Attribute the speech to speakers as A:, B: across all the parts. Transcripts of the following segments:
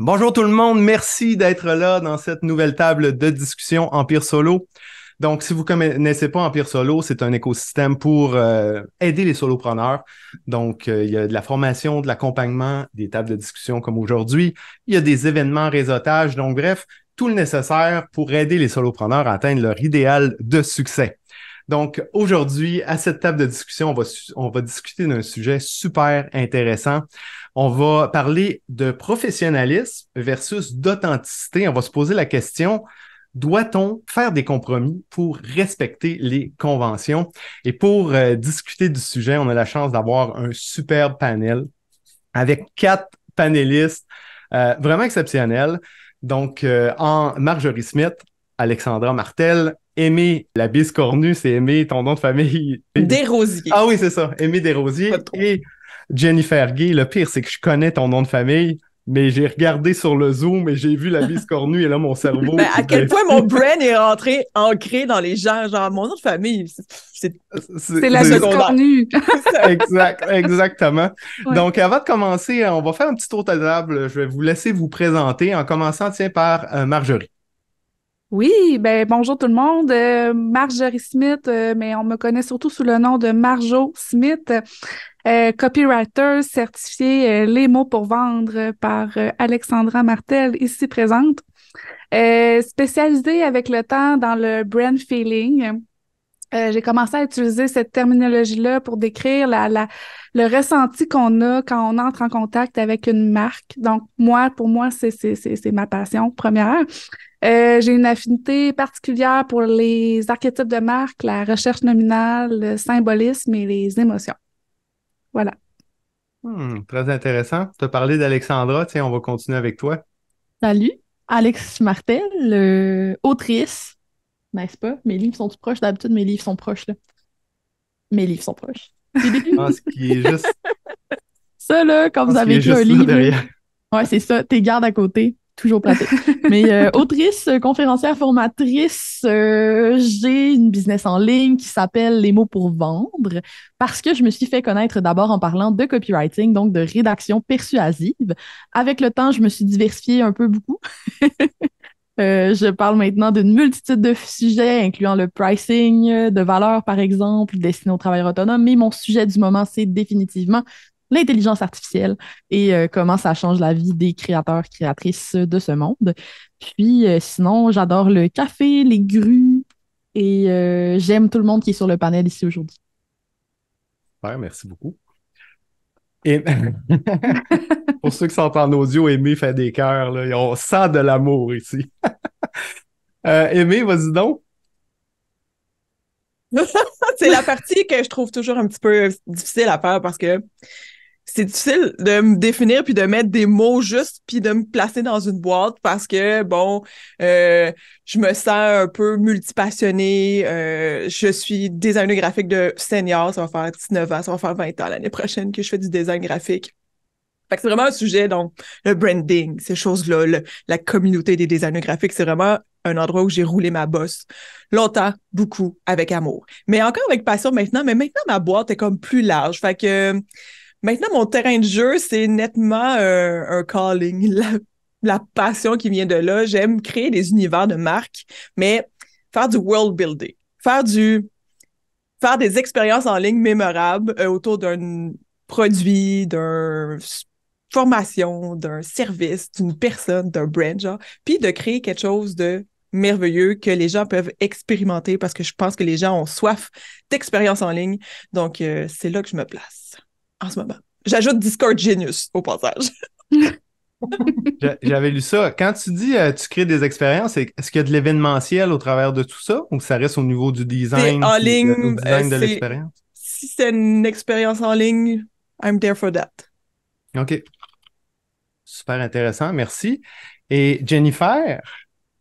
A: Bonjour tout le monde, merci d'être là dans cette nouvelle table de discussion Empire Solo. Donc, si vous ne connaissez pas Empire Solo, c'est un écosystème pour aider les solopreneurs. Donc, il y a de la formation, de l'accompagnement, des tables de discussion comme aujourd'hui. Il y a des événements, réseautage. Donc, bref, tout le nécessaire pour aider les solopreneurs à atteindre leur idéal de succès. Donc, aujourd'hui, à cette table de discussion, on va discuter d'un sujet super intéressant. On va parler de professionnalisme versus d'authenticité. On va se poser la question, doit-on faire des compromis pour respecter les conventions? Et pour discuter du sujet, on a la chance d'avoir un superbe panel avec 4 panélistes vraiment exceptionnels. Donc, en Marjorie Smith, Alexandra Martel, Aimée la Biscornue, c'est Aimée, ton nom de famille.
B: Desrosiers.
A: Ah oui, c'est ça, Aimée Desrosiers.
B: Pas trop.
A: Et Jennifer Gay. Le pire, c'est que je connais ton nom de famille, mais j'ai regardé sur le Zoom et j'ai vu la Biscornue et là, mon cerveau.
B: À quel point mon brain est ancré dans les gens. Genre, mon nom de famille,
C: C'est la
B: secondaire.
C: biscornue.
A: Exactement.
C: Ouais.
A: Donc, avant de commencer, on va faire un petit tour de table. Je vais vous laisser vous présenter en commençant, tiens, par Marjorie.
C: Oui, ben bonjour tout le monde. Marjorie Smith, mais on me connaît surtout sous le nom de Marjo Smith, copywriter certifié Les mots pour vendre par Alexandra Martel, ici présente. Spécialisée avec le temps dans le brand feeling. J'ai commencé à utiliser cette terminologie-là pour décrire le ressenti qu'on a quand on entre en contact avec une marque. Donc, pour moi, c'est ma passion première. J'ai une affinité particulière pour les archétypes de marque, la recherche nominale, le symbolisme et les émotions. Voilà.
A: Très intéressant. Tu as parlé d'Alexandra. Tiens, on va continuer avec toi.
D: Salut, Alex Martel, autrice, n'est-ce pas? Mes livres sont-ils proches? D'habitude, mes livres sont proches, là. Mes livres sont proches.
A: Je pense qu'il est juste,
D: Ça, là, quand
A: je
D: vous
A: pense qu'il
D: avez
A: est
D: écrit un
A: juste là
D: livre,
A: derrière.
D: ouais, c'est ça, tes gardes à côté, toujours pratique. Mais autrice, conférencière, formatrice, j'ai une business en ligne qui s'appelle Les mots pour vendre parce que je me suis fait connaître d'abord en parlant de copywriting, donc de rédaction persuasive. Avec le temps, je me suis diversifiée un peu beaucoup. Je parle maintenant d'une multitude de sujets, incluant le pricing de valeur, par exemple, destiné aux travailleurs autonomes. Mais mon sujet du moment, c'est définitivement l'intelligence artificielle et comment ça change la vie des créateurs, créatrices de ce monde. Puis, sinon, j'adore le café, les grues et j'aime tout le monde qui est sur le panel ici aujourd'hui.
A: Super, merci beaucoup. Et pour ceux qui sont en audio, Aimé fait des cœurs, là. On sent de l'amour ici. Aimé, vas-y donc.
B: C'est la partie que je trouve toujours un petit peu difficile à faire parce que c'est difficile de me définir puis de mettre des mots justes puis de me placer dans une boîte parce que, bon, je me sens un peu multipassionnée. Je suis designer graphique de senior. Ça va faire 19 ans, ça va faire 20 ans l'année prochaine que je fais du design graphique. Fait que c'est vraiment un sujet, donc, le branding, ces choses-là, la communauté des designers graphiques, c'est vraiment un endroit où j'ai roulé ma bosse longtemps, beaucoup, avec amour. Mais encore avec passion maintenant, mais maintenant, ma boîte est comme plus large. Fait que maintenant, mon terrain de jeu, c'est nettement un calling, la passion qui vient de là. J'aime créer des univers de marques, mais faire du world building, faire des expériences en ligne mémorables autour d'un produit, d'un formation, d'un service, d'une personne, d'un brand, genre, puis de créer quelque chose de merveilleux que les gens peuvent expérimenter parce que je pense que les gens ont soif d'expérience en ligne. Donc, c'est là que je me place en ce moment. J'ajoute Discord Genius au passage.
A: J'avais lu ça. Quand tu dis tu crées des expériences, est-ce qu'il y a de l'événementiel au travers de tout ça ou ça reste au niveau du
B: C'est
A: design,
B: en
A: puis, au
B: ligne,
A: design de l'expérience?
B: si c'est une expérience en ligne, I'm there for that.
A: OK. Super intéressant, merci. Et Jennifer,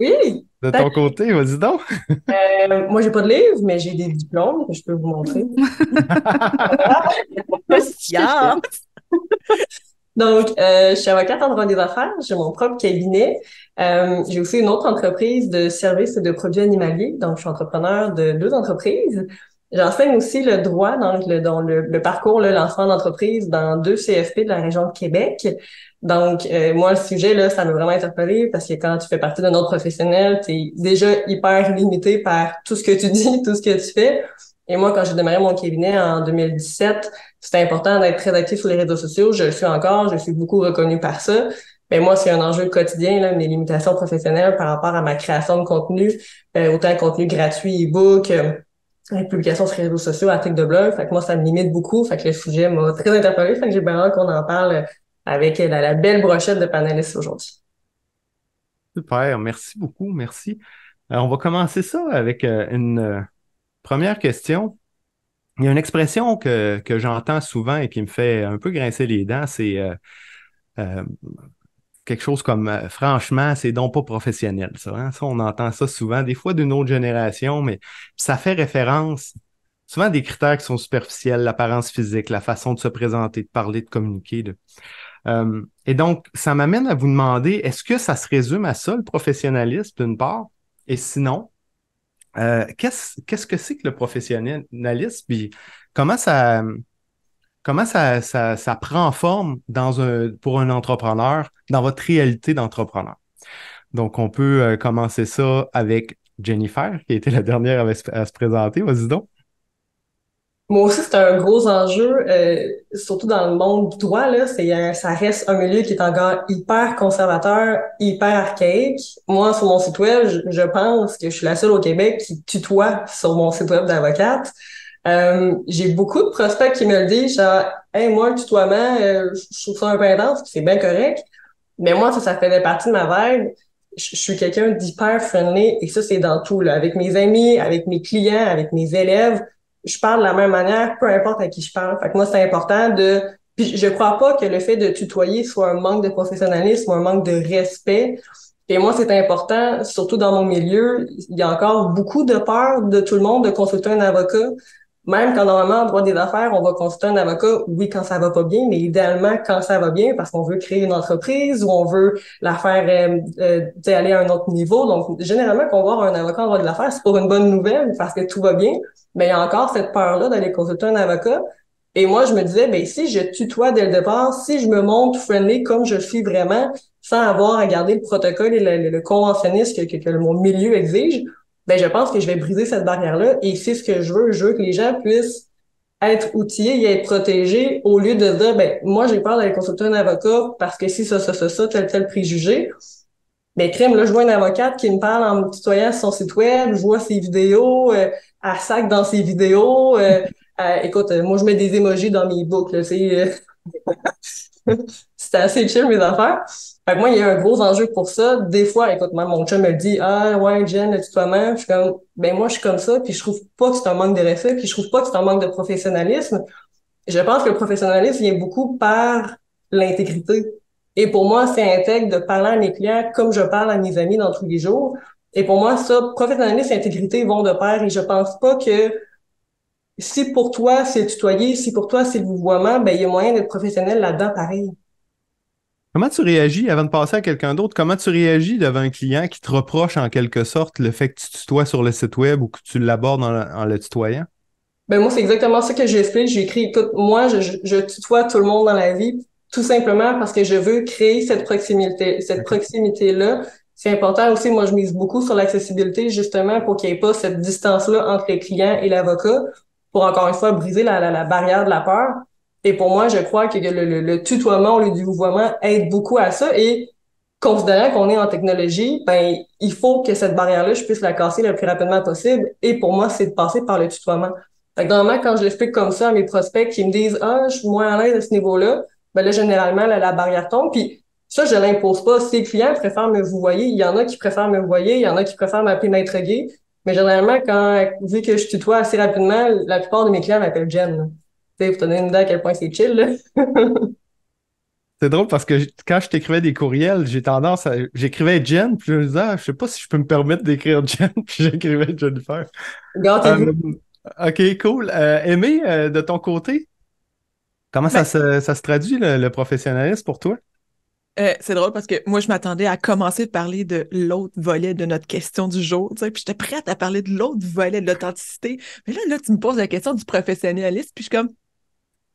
E: Oui,
A: de ton côté, vas-y donc.
E: moi j'ai pas de livre, mais j'ai des diplômes que je peux vous montrer.
B: Yeah!
E: Donc, je suis avocate en droit des affaires, j'ai mon propre cabinet. J'ai aussi une autre entreprise de services et de produits animaliers. Donc, je suis entrepreneur de 2 entreprises. J'enseigne aussi le droit dans le parcours, le lancement d'entreprise dans 2 CFP de la région de Québec. Donc, moi, le sujet, là, ça m'a vraiment interpellée parce que quand tu fais partie d'un autre professionnel, tu es déjà hyper limité par tout ce que tu dis, tout ce que tu fais. Et moi, quand j'ai démarré mon cabinet en 2017, c'était important d'être très actif sur les réseaux sociaux. Je le suis encore, je suis beaucoup reconnue par ça. Mais moi, c'est un enjeu quotidien, là, mes limitations professionnelles par rapport à ma création de contenu, autant de contenu gratuit, e-book, avec publication sur les réseaux sociaux, articles de blog. Fait que moi, ça me limite beaucoup. Fait que le sujet m'a très interpellée. Fait que j'ai bien hâte qu'on en parle avec la belle brochette de panélistes aujourd'hui.
A: Super, merci beaucoup, merci. On va commencer ça avec une première question. Il y a une expression que j'entends souvent et qui me fait un peu grincer les dents, c'est euh, quelque chose comme franchement, c'est donc pas professionnel, ça, hein? Ça, on entend ça souvent, des fois d'une autre génération, mais ça fait référence souvent à des critères qui sont superficiels, l'apparence physique, la façon de se présenter, de parler, de communiquer. Et donc, ça m'amène à vous demander, est-ce que ça se résume à ça, le professionnalisme, d'une part? Et sinon, qu'est-ce que c'est que le professionnalisme? Puis comment ça prend forme pour un entrepreneur dans votre réalité d'entrepreneur? Donc, on peut commencer ça avec Jennifer, qui a été la dernière à se présenter. Vas-y donc.
E: Moi aussi, c'est un gros enjeu, surtout dans le monde du droit, là. Ça reste un milieu qui est encore hyper conservateur, hyper archaïque. Moi, sur mon site web, je pense que je suis la seule au Québec qui tutoie sur mon site web d'avocate. J'ai beaucoup de prospects qui me le disent, genre, hey, moi, le tutoiement, je trouve ça un peu intense, puis c'est bien correct. Mais moi, ça fait partie de ma vibe. Je suis quelqu'un d'hyper friendly et ça, c'est dans tout, là. Avec mes amis, avec mes clients, avec mes élèves, je parle de la même manière, peu importe à qui je parle. Fait que moi, c'est important de... Puis je crois pas que le fait de tutoyer soit un manque de professionnalisme ou un manque de respect. Et moi, c'est important, surtout dans mon milieu, il y a encore beaucoup de peur de tout le monde de consulter un avocat. Même quand normalement, en droit des affaires, on va consulter un avocat, oui, quand ça va pas bien, mais idéalement quand ça va bien, parce qu'on veut créer une entreprise ou on veut la faire aller à un autre niveau. Donc, généralement, quand on va voir un avocat en droit des affaires, c'est pour une bonne nouvelle, parce que tout va bien. Mais il y a encore cette peur-là d'aller consulter un avocat. Et moi, je me disais, ben si je tutoie dès le départ, si je me montre friendly comme je suis vraiment, sans avoir à garder le protocole et le conventionnisme que mon milieu exige, ben je pense que je vais briser cette barrière-là et c'est ce que je veux. Je veux que les gens puissent être outillés et être protégés au lieu de dire, ben moi, j'ai peur d'aller consulter un avocat parce que si ça, tel préjugé. Ben crème, là, je vois une avocate qui me parle en me tutoyant sur son site web, je vois ses vidéos, elle sac dans ses vidéos. Écoute, moi, je mets des emojis dans mes books, là, c'était assez chill, mes affaires. Fait que moi, il y a un gros enjeu pour ça. Des fois, écoute, même mon chum me dit, ah, ouais, Jen, le tutoiement. Je suis comme, ben, moi, je suis comme ça, puis je trouve pas que c'est un manque de respect, puis je trouve pas que c'est un manque de professionnalisme. Je pense que le professionnalisme vient beaucoup par l'intégrité. Et pour moi, c'est intègre de parler à mes clients comme je parle à mes amis dans tous les jours. Et pour moi, ça, professionnalisme et intégrité vont de pair. Et je pense pas que si pour toi, c'est le tutoyer, si pour toi, c'est le vouvoiement, ben, il y a moyen d'être professionnel là-dedans, pareil.
A: Comment tu réagis, avant de passer à quelqu'un d'autre, comment tu réagis devant un client qui te reproche en quelque sorte le fait que tu tutoies sur le site web ou que tu l'abordes en le tutoyant?
E: Ben, moi, c'est exactement ça que j'explique. J'ai écrit, écoute, moi, je tutoie tout le monde dans la vie, tout simplement parce que je veux créer cette proximité-là. C'est important aussi, moi, je mise beaucoup sur l'accessibilité, justement, pour qu'il n'y ait pas cette distance-là entre le client et l'avocat, pour encore une fois briser la barrière de la peur. Et pour moi, je crois que le tutoiement au lieu du vouvoiement aide beaucoup à ça. Et considérant qu'on est en technologie, ben, il faut que cette barrière-là, je puisse la casser le plus rapidement possible. Et pour moi, c'est de passer par le tutoiement. Fait que normalement, quand je l'explique comme ça à mes prospects qui me disent, ah, je suis moins à l'aise à ce niveau-là, ben là, généralement, la barrière tombe. Puis ça, je l'impose pas. Si les clients préfèrent me vouvoyer, il y en a qui préfèrent me vouvoyer, il y en a qui préfèrent m'appeler maître gay. Mais généralement, vu que je tutoie assez rapidement, la plupart de mes clients m'appellent Jen, là. Tu sais, pour te donner une idée à quel point c'est chill, là.
A: C'est drôle parce que quand je t'écrivais des courriels, j'écrivais Jen, puis je me disais, ah, je sais pas si je peux me permettre d'écrire Jen, puis j'écrivais Jennifer.
E: Gâtez-vous.
A: OK, cool. Aimé, de ton côté, comment
B: Ben,
A: ça se traduit le professionnalisme pour toi?
B: C'est drôle parce que moi, je m'attendais à commencer de parler de l'autre volet de notre question du jour, tu sais, puis j'étais prête à parler de l'autre volet de l'authenticité. Mais là, tu me poses la question du professionnalisme, puis je suis comme,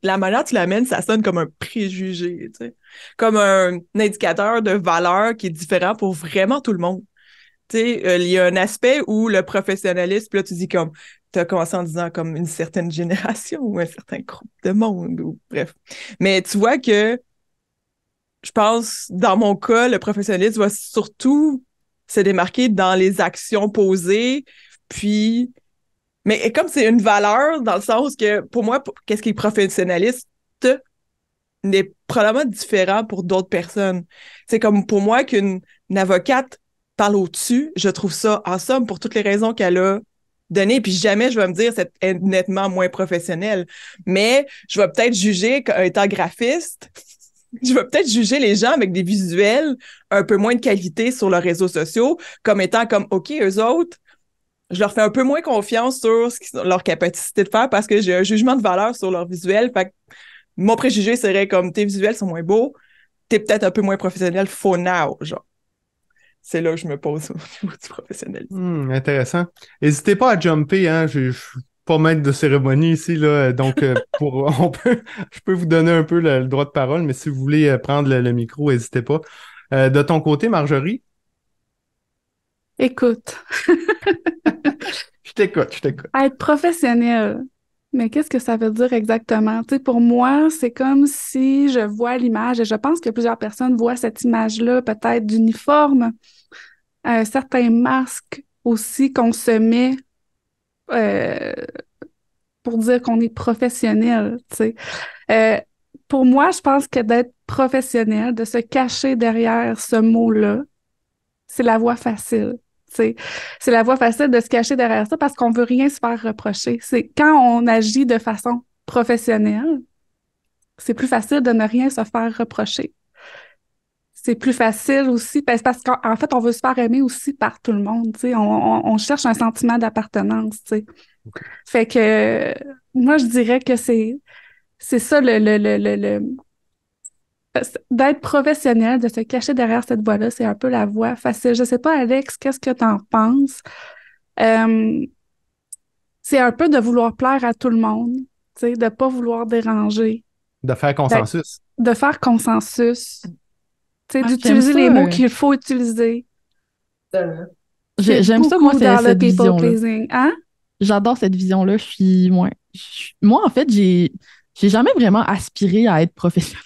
B: la manière dont tu l'amènes, ça sonne comme un préjugé, tu sais, comme un indicateur de valeur qui est différent pour vraiment tout le monde. Tu sais, il y a un aspect où le professionnalisme, puis là, tu dis comme, tu as commencé en disant comme une certaine génération ou un certain groupe de monde, ou bref. Mais tu vois que je pense, dans mon cas, le professionnalisme va surtout se démarquer dans les actions posées, puis... Mais comme c'est une valeur, dans le sens que, pour moi, qu'est-ce qui est professionnaliste n'est probablement différent pour d'autres personnes. C'est comme pour moi qu'une avocate parle au-dessus, je trouve ça awesome pour toutes les raisons qu'elle a données, puis jamais je vais me dire c'est nettement moins professionnel. Mais je vais peut-être juger, étant graphiste, je vais peut-être juger les gens avec des visuels un peu moins de qualité sur leurs réseaux sociaux comme étant comme, OK, eux autres, je leur fais un peu moins confiance sur leur capacité de faire parce que j'ai un jugement de valeur sur leur visuel. Fait que mon préjugé serait comme, tes visuels sont moins beaux, t'es peut-être un peu moins professionnel for now, genre. C'est là que je me pose au niveau du professionnalisme.
A: Intéressant. N'hésitez pas à jumper, hein. Je suis pas maître de cérémonie ici, là. Donc, je peux vous donner un peu le droit de parole, mais si vous voulez prendre le micro, n'hésitez pas. De ton côté, Marjorie?
C: Écoute,
A: Je t'écoute.
C: être professionnel, mais qu'est-ce que ça veut dire exactement? Tu sais, pour moi, c'est comme si je vois l'image, et je pense que plusieurs personnes voient cette image-là, peut-être d'uniforme, certains masques aussi qu'on se met euh, pour dire qu'on est professionnel, tu sais. Euh, pour moi, je pense que d'être professionnel, de se cacher derrière ce mot-là, c'est la voie facile. Tu sais. C'est la voie facile de se cacher derrière ça parce qu'on veut rien se faire reprocher. C'est quand on agit de façon professionnelle, c'est plus facile de ne rien se faire reprocher. C'est plus facile aussi parce qu'en fait, on veut se faire aimer aussi par tout le monde. Tu sais. On cherche un sentiment d'appartenance. Tu sais.
A: Okay.
C: Fait que moi, je dirais que c'est ça d'être professionnel, de se cacher derrière cette voie-là, c'est un peu la voie facile. Je sais pas, Alex, qu'est-ce que t'en penses? C'est un peu de vouloir plaire à tout le monde, tu sais, de pas vouloir déranger.
A: De faire consensus.
C: De faire consensus. Tu sais,
D: Ah,
C: d'utiliser
D: j'aime
C: les
D: ça,
C: mots qu'il faut utiliser.
E: Tellement.
D: J'aime ça, moi,
C: Beaucoup dans le
D: cette
C: people
D: vision-là.
C: pleasing. Hein?
D: J'adore cette vision-là. Moi, en fait, j'ai jamais vraiment aspiré à être professionnelle.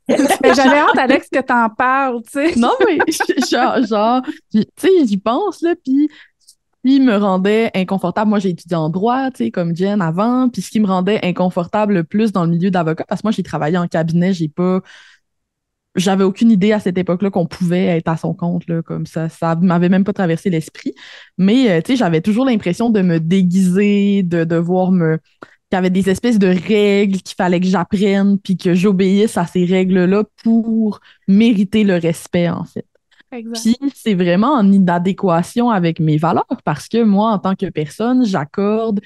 C: Mais j'avais hâte, Alex, que t'en parles, tu sais.
D: Non, mais tu sais, j'y pense, là, puis ce qui me rendait inconfortable, moi, j'ai étudié en droit, tu sais, comme Jen avant, puis ce qui me rendait inconfortable le plus dans le milieu d'avocat, parce que moi, j'ai travaillé en cabinet, j'avais aucune idée à cette époque-là qu'on pouvait être à son compte, là, comme ça m'avait même pas traversé l'esprit, mais, tu sais, j'avais toujours l'impression de me déguiser, de devoir qu'il y avait des espèces de règles qu'il fallait que j'apprenne puis que j'obéisse à ces règles-là pour mériter le respect, en fait.
C: Exact.
D: Puis c'est vraiment en inadéquation avec mes valeurs parce que moi, en tant que personne, j'accorde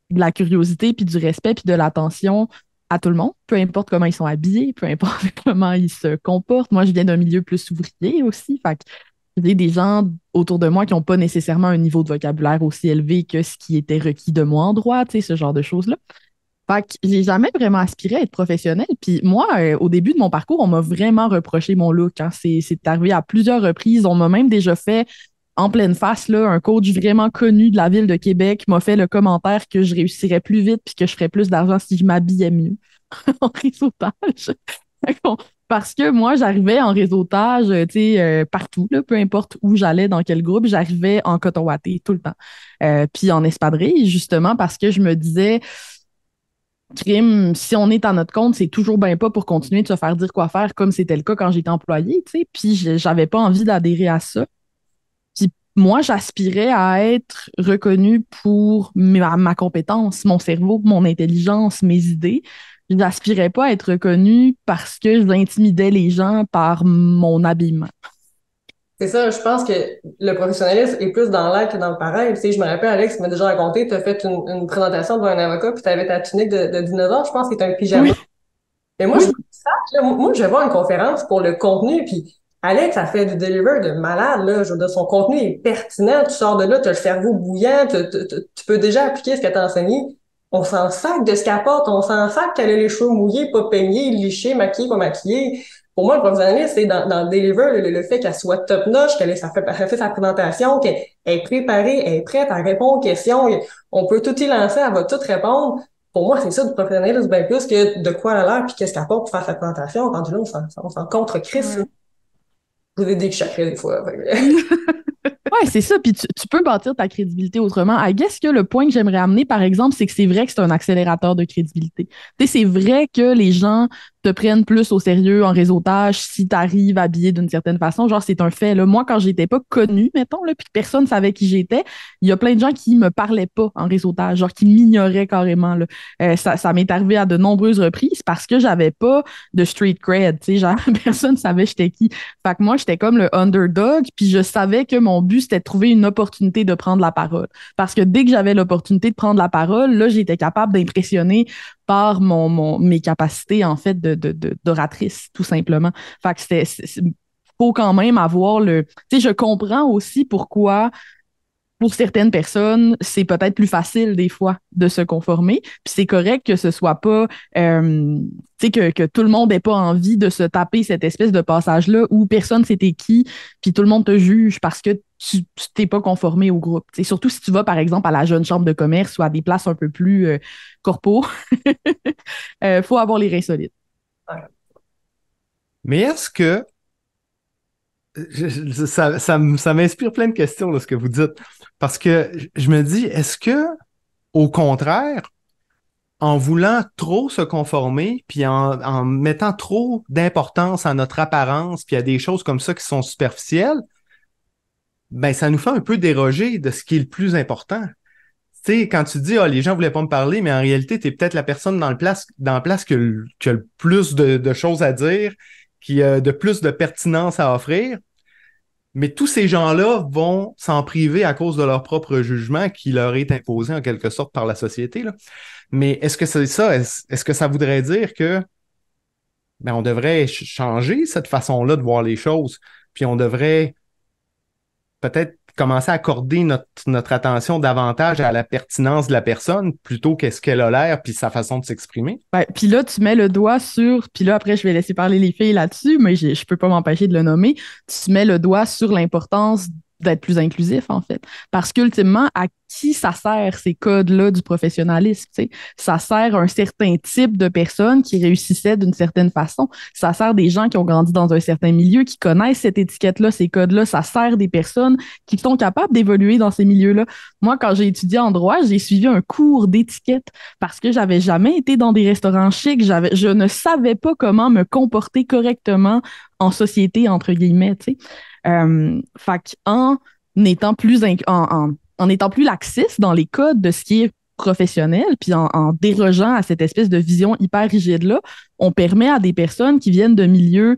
D: de la curiosité puis du respect puis de l'attention à tout le monde, peu importe comment ils sont habillés, peu importe comment ils se comportent. Moi, je viens d'un milieu plus ouvrier aussi, fait que j'ai des gens autour de moi qui n'ont pas nécessairement un niveau de vocabulaire aussi élevé que ce qui était requis de moi en droit, tu sais, ce genre de choses-là. Fait que j'ai jamais vraiment aspiré à être professionnelle. Puis moi, au début de mon parcours, on m'a vraiment reproché mon look. Hein. C'est arrivé à plusieurs reprises. On m'a même déjà fait en pleine face, là, un coach vraiment connu de la ville de Québec m'a fait le commentaire que je réussirais plus vite puis que je ferais plus d'argent si je m'habillais mieux en réseautage. Parce que moi, j'arrivais en réseautage, tu sais, partout, là, peu importe où j'allais, dans quel groupe, j'arrivais en coton watté tout le temps. Puis en espadrille, justement, parce que je me disais, crime, si on est à notre compte, c'est toujours bien pas pour continuer de se faire dire quoi faire comme c'était le cas quand j'étais employée, tu sais. Puis j'avais pas envie d'adhérer à ça. Puis moi, j'aspirais à être reconnue pour ma compétence, mon cerveau, mon intelligence, mes idées. Je n'aspirais pas à être reconnue parce que j'intimidais les gens par mon habillement.
E: C'est ça, je pense que le professionnalisme est plus dans l'air que dans le paraître. Tu sais, je me rappelle, Alex m'a déjà raconté, tu as fait une présentation devant un avocat, puis tu avais ta tunique de dinosaure, je pense, qui était un pyjama.
D: Oui.
E: Mais moi, je me dis ça, là, moi, je vais voir une conférence pour le contenu, puis Alex a fait du deliver de malade, là. Je veux dire, son contenu est pertinent. Tu sors de là, tu as le cerveau bouillant, tu peux déjà appliquer ce qu'elle t'a enseigné. On s'en sac de ce qu'elle apporte, on s'en sac qu'elle a les cheveux mouillés, pas peignés, lichés, maquillés, pas maquillés. Pour moi, le professionnalisme, c'est dans le deliver, le fait qu'elle soit top-notch, elle fait sa présentation, qu'elle est préparée, elle est prête à répondre aux questions. On peut tout y lancer, elle va tout répondre. Pour moi, c'est ça du professionnalisme, bien plus que de quoi elle a l'air puis qu'est-ce qu'elle apporte pour faire sa présentation. Rendu là, on s'en contre-crisse.
C: Ouais.
E: Je vous ai dit que je chacrais des fois.
D: Ouais, c'est ça. Puis tu peux bâtir ta crédibilité autrement. I guess que le point que j'aimerais amener, par exemple, c'est que c'est vrai que c'est un accélérateur de crédibilité. Tu sais, c'est vrai que les gens te prennent plus au sérieux en réseautage si tu arrives habillé d'une certaine façon. Genre, c'est un fait. Là. Moi, quand j'étais pas connue, mettons, là, puis que personne savait qui j'étais, il y a plein de gens qui me parlaient pas en réseautage, genre qui m'ignoraient carrément. Là. Ça m'est arrivé à de nombreuses reprises parce que j'avais pas de street cred. Tu sais, genre, personne savait j'étais qui. Fait que moi, j'étais comme le underdog, puis je savais que mon but, c'était de trouver une opportunité de prendre la parole. Parce que dès que j'avais l'opportunité de prendre la parole, là, j'étais capable d'impressionner par mes capacités, en fait, d'oratrice, tout simplement. Fait que faut quand même avoir tu sais, je comprends aussi pourquoi pour certaines personnes, c'est peut-être plus facile des fois de se conformer. Puis c'est correct que ce soit pas, tu sais, que tout le monde n'ait pas envie de se taper cette espèce de passage-là où personne c'était qui, puis tout le monde te juge parce que tu t'es pas conformé au groupe. T'sais, surtout si tu vas, par exemple, à la jeune chambre de commerce ou à des places un peu plus corpo, faut avoir les reins solides.
A: Mais est-ce que ça m'inspire plein de questions, là, ce que vous dites. Parce que je me dis, est-ce que, au contraire, en voulant trop se conformer, puis en mettant trop d'importance à notre apparence, puis à des choses comme ça qui sont superficielles, ben ça nous fait un peu déroger de ce qui est le plus important. Tu sais, quand tu dis, ah, les gens voulaient pas me parler, mais en réalité, tu es peut-être la personne dans la place qui a le plus de choses à dire, qui a de plus de pertinence à offrir. Mais tous ces gens-là vont s'en priver à cause de leur propre jugement qui leur est imposé en quelque sorte par la société, là. Mais est-ce que c'est ça? Est-ce que ça voudrait dire que ben, on devrait changer cette façon-là de voir les choses? Puis on devrait peut-être commencer à accorder notre attention davantage à la pertinence de la personne plutôt qu'à ce qu'elle a l'air puis sa façon de s'exprimer?
D: Ben, puis là, tu mets le doigt sur, puis là, après, je vais laisser parler les filles là-dessus, mais je peux pas m'empêcher de le nommer. Tu mets le doigt sur l'importance d'être plus inclusif, en fait. Parce qu'ultimement, à qui ça sert ces codes-là du professionnalisme, tu sais? Ça sert à un certain type de personnes qui réussissaient d'une certaine façon. Ça sert des gens qui ont grandi dans un certain milieu, qui connaissent cette étiquette-là, ces codes-là. Ça sert des personnes qui sont capables d'évoluer dans ces milieux-là. Moi, quand j'ai étudié en droit, j'ai suivi un cours d'étiquette parce que j'avais jamais été dans des restaurants chics. Je ne savais pas comment me comporter correctement en société, entre guillemets, tu sais. Fait qu'en étant plus en étant plus laxiste dans les codes de ce qui est professionnel, puis en dérogeant à cette espèce de vision hyper rigide-là, on permet à des personnes qui viennent de milieux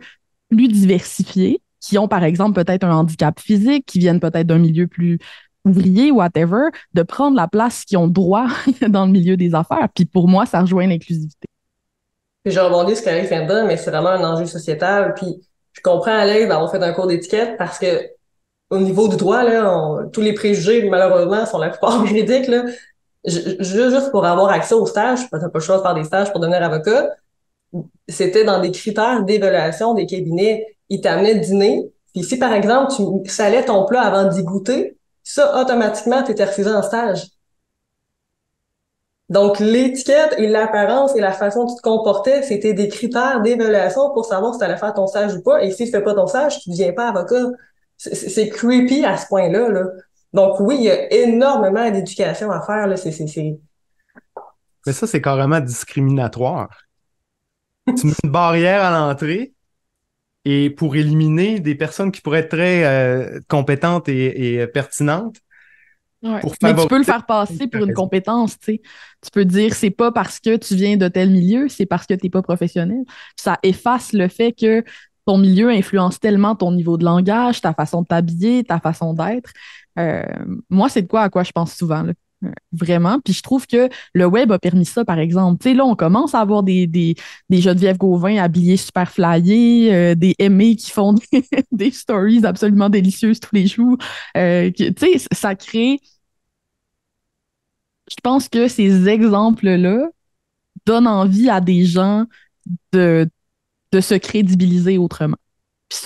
D: plus diversifiés, qui ont par exemple peut-être un handicap physique, qui viennent peut-être d'un milieu plus ouvrier, whatever, de prendre la place qu'ils ont droit dans le milieu des affaires. Puis pour moi, ça rejoint l'inclusivité.
E: Puis je rebondis sur ce qu'Alex vient de dire, mais c'est vraiment un enjeu sociétal. Puis je comprends Alex d'avoir fait un cours d'étiquette parce que au niveau du droit, là, tous les préjugés, malheureusement, sont la plupart véridiques, là. Juste pour avoir accès au stage, parce que t'as pas le choix de faire des stages pour devenir avocat, c'était dans des critères d'évaluation des cabinets. Ils t'amenaient dîner, puis si, par exemple, tu salais ton plat avant d'y goûter, ça, automatiquement, t'étais refusé en stage. Donc, l'étiquette et l'apparence et la façon dont tu te comportais, c'était des critères d'évaluation pour savoir si tu allais faire ton stage ou pas. Et si tu fais pas ton stage, tu deviens pas avocat. C'est creepy à ce point-là, là. Donc oui, il y a énormément d'éducation à faire, là.
A: Mais ça, c'est carrément discriminatoire. Tu mets une barrière à l'entrée et pour éliminer des personnes qui pourraient être très compétentes et pertinentes.
D: Ouais. Mais tu peux le faire passer pour une compétence, tu sais. Tu peux dire, c'est pas parce que tu viens de tel milieu, c'est parce que t'es pas professionnel. Ça efface le fait que ton milieu influence tellement ton niveau de langage, ta façon de t'habiller, ta façon d'être. Moi, c'est de quoi à quoi je pense souvent, là. Vraiment. Puis je trouve que le web a permis ça, par exemple. Tu sais, là, on commence à avoir des Geneviève Gauvin habillées super flyées, des aimés qui font des stories absolument délicieuses tous les jours. Tu sais, ça crée... Je pense que ces exemples-là donnent envie à des gens de, de se crédibiliser autrement. Puis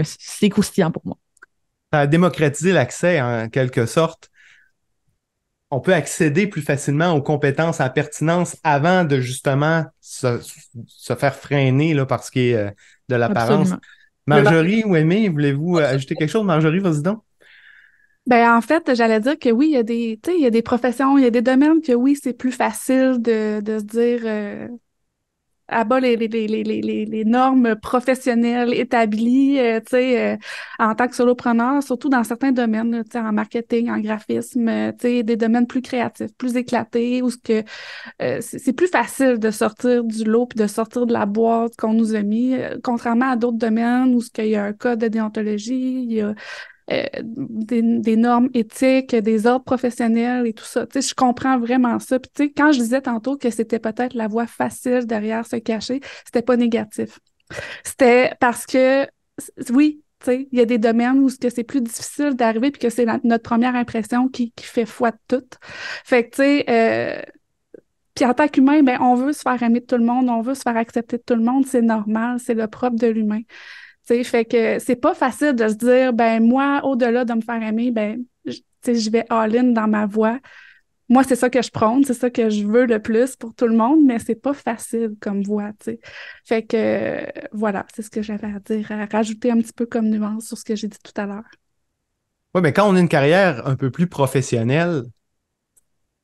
D: c'est croustillant pour moi.
A: Ça a démocratisé l'accès en quelque sorte. On peut accéder plus facilement aux compétences à pertinence avant de justement se faire freiner là, par ce qui est de l'apparence.
D: Absolument.
A: Marjorie ou Aimée, voulez-vous ajouter quelque chose? Marjorie, vas-y donc.
C: Ben, en fait, j'allais dire que oui, tu sais, il y a des professions, il y a des domaines que oui, c'est plus facile de se dire, à bas les normes professionnelles établies, tu sais, en tant que solopreneur, surtout dans certains domaines, là, tu sais, en marketing, en graphisme, tu sais, des domaines plus créatifs, plus éclatés, où c'est plus facile de sortir du lot puis de sortir de la boîte qu'on nous a mis, contrairement à d'autres domaines où il y a un code de déontologie, il y a des normes éthiques, des ordres professionnels et tout ça. Tu sais, je comprends vraiment ça. Puis, tu sais, quand je disais tantôt que c'était peut-être la voie facile derrière se cacher, c'était pas négatif. C'était parce que, oui, tu sais, il y a des domaines où c'est plus difficile d'arriver puis que c'est notre première impression qui fait foi de tout. Fait que, tu sais, puis en tant qu'humain, ben, on veut se faire aimer de tout le monde, on veut se faire accepter de tout le monde, c'est normal, c'est le propre de l'humain. Tu sais, fait que c'est pas facile de se dire, ben moi, au-delà de me faire aimer, ben, tu sais, je vais all-in dans ma voie. Moi, c'est ça que je prône, c'est ça que je veux le plus pour tout le monde, mais c'est pas facile comme voie, tu sais. Fait que, voilà, c'est ce que j'avais à dire, à rajouter un petit peu comme nuance sur ce que j'ai dit tout à l'heure.
A: Oui, mais quand on a une carrière un peu plus professionnelle,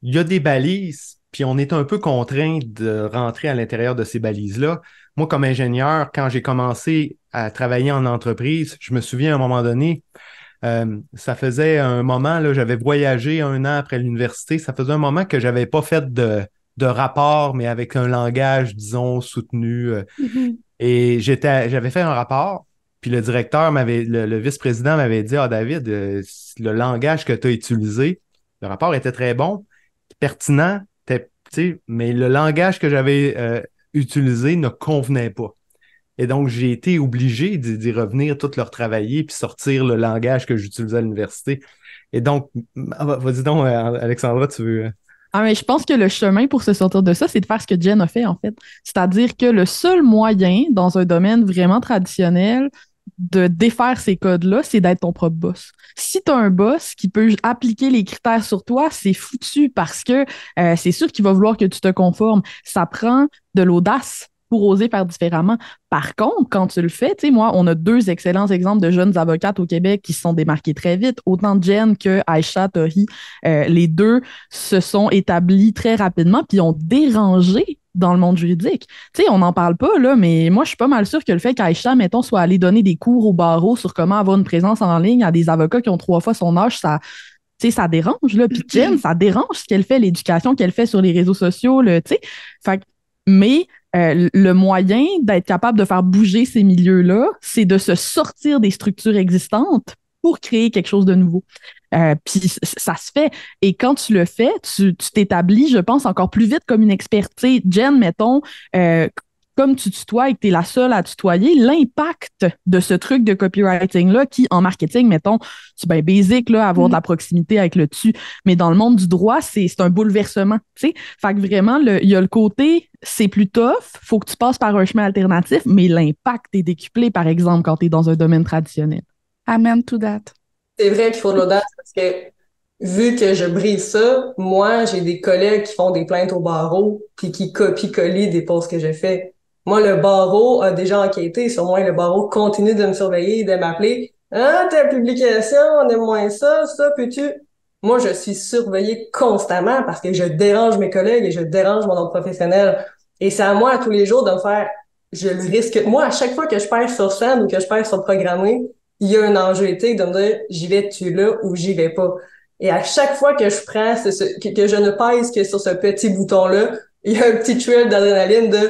A: il y a des balises, puis on est un peu contraint de rentrer à l'intérieur de ces balises-là. Moi, comme ingénieur, quand j'ai commencé à travailler en entreprise, je me souviens à un moment donné, ça faisait un moment, là, j'avais voyagé 1 an après l'université, ça faisait un moment que j'avais pas fait de rapport, mais avec un langage, disons, soutenu.
C: Mhm.
A: Et j'avais fait un rapport, puis le vice-président m'avait dit, ah David, le langage que tu as utilisé, le rapport était très bon, pertinent, tu sais, mais le langage que j'avais utilisé ne convenait pas. Et donc, j'ai été obligé d'y revenir, tout le retravailler, puis sortir le langage que j'utilisais à l'université. Et donc, vas-y donc, Alexandra, tu veux...
D: Ah, mais je pense que le chemin pour se sortir de ça, c'est de faire ce que Jen a fait, en fait. C'est-à-dire que le seul moyen, dans un domaine vraiment traditionnel, de défaire ces codes-là, c'est d'être ton propre boss. Si tu as un boss qui peut appliquer les critères sur toi, c'est foutu parce que c'est sûr qu'il va vouloir que tu te conformes. Ça prend de l'audace pour oser faire différemment. Par contre, quand tu le fais, tu sais, moi, on a 2 excellents exemples de jeunes avocates au Québec qui se sont démarquées très vite. Autant Jen que Aïcha Tori, les 2 se sont établis très rapidement puis ont dérangé dans le monde juridique. Tu sais, on n'en parle pas, là, mais moi, je suis pas mal sûre que le fait qu'Aïcha, mettons, soit allée donner des cours au barreau sur comment avoir une présence en ligne à des avocats qui ont 3 fois son âge, ça, tu sais, ça dérange, là. Puis Jen, ça dérange ce qu'elle fait, l'éducation qu'elle fait sur les réseaux sociaux, là, tu sais. Fait mais le moyen d'être capable de faire bouger ces milieux-là, c'est de se sortir des structures existantes pour créer quelque chose de nouveau. Puis ça se fait. Et quand tu le fais, tu t'établis, je pense, encore plus vite comme une experte. Tu sais, Jen, mettons, comme tu tutoies et que tu es la seule à tutoyer, l'impact de ce truc de copywriting-là, qui en marketing, mettons, c'est bien basic, là, avoir de la proximité avec le tu, mais dans le monde du droit, c'est un bouleversement, tu sais. Fait que vraiment, il y a le côté, c'est plus tough, faut que tu passes par un chemin alternatif, mais l'impact est décuplé, par exemple, quand tu es dans un domaine traditionnel.
C: Amen to that.
E: C'est vrai qu'il faut de l'audace parce que vu que je brise ça, moi, j'ai des collègues qui font des plaintes au barreau puis qui copient-collent des posts que j'ai fait. Moi, le barreau a déjà enquêté sur moi. Le barreau continue de me surveiller, de m'appeler. Ah, ta publication, on aime moins ça, peux-tu? Moi, je suis surveillée constamment parce que je dérange mes collègues et je dérange mon ordre professionnel. Et c'est à moi, tous les jours, de me faire, je le risque. Moi, à chaque fois que je perds sur scène ou que je perds sur programmé, il y a un enjeu éthique de me dire, j'y vais-tu là ou j'y vais pas. Et à chaque fois que je prends que je ne pèse que sur ce petit bouton-là, il y a un petit trail d'adrénaline de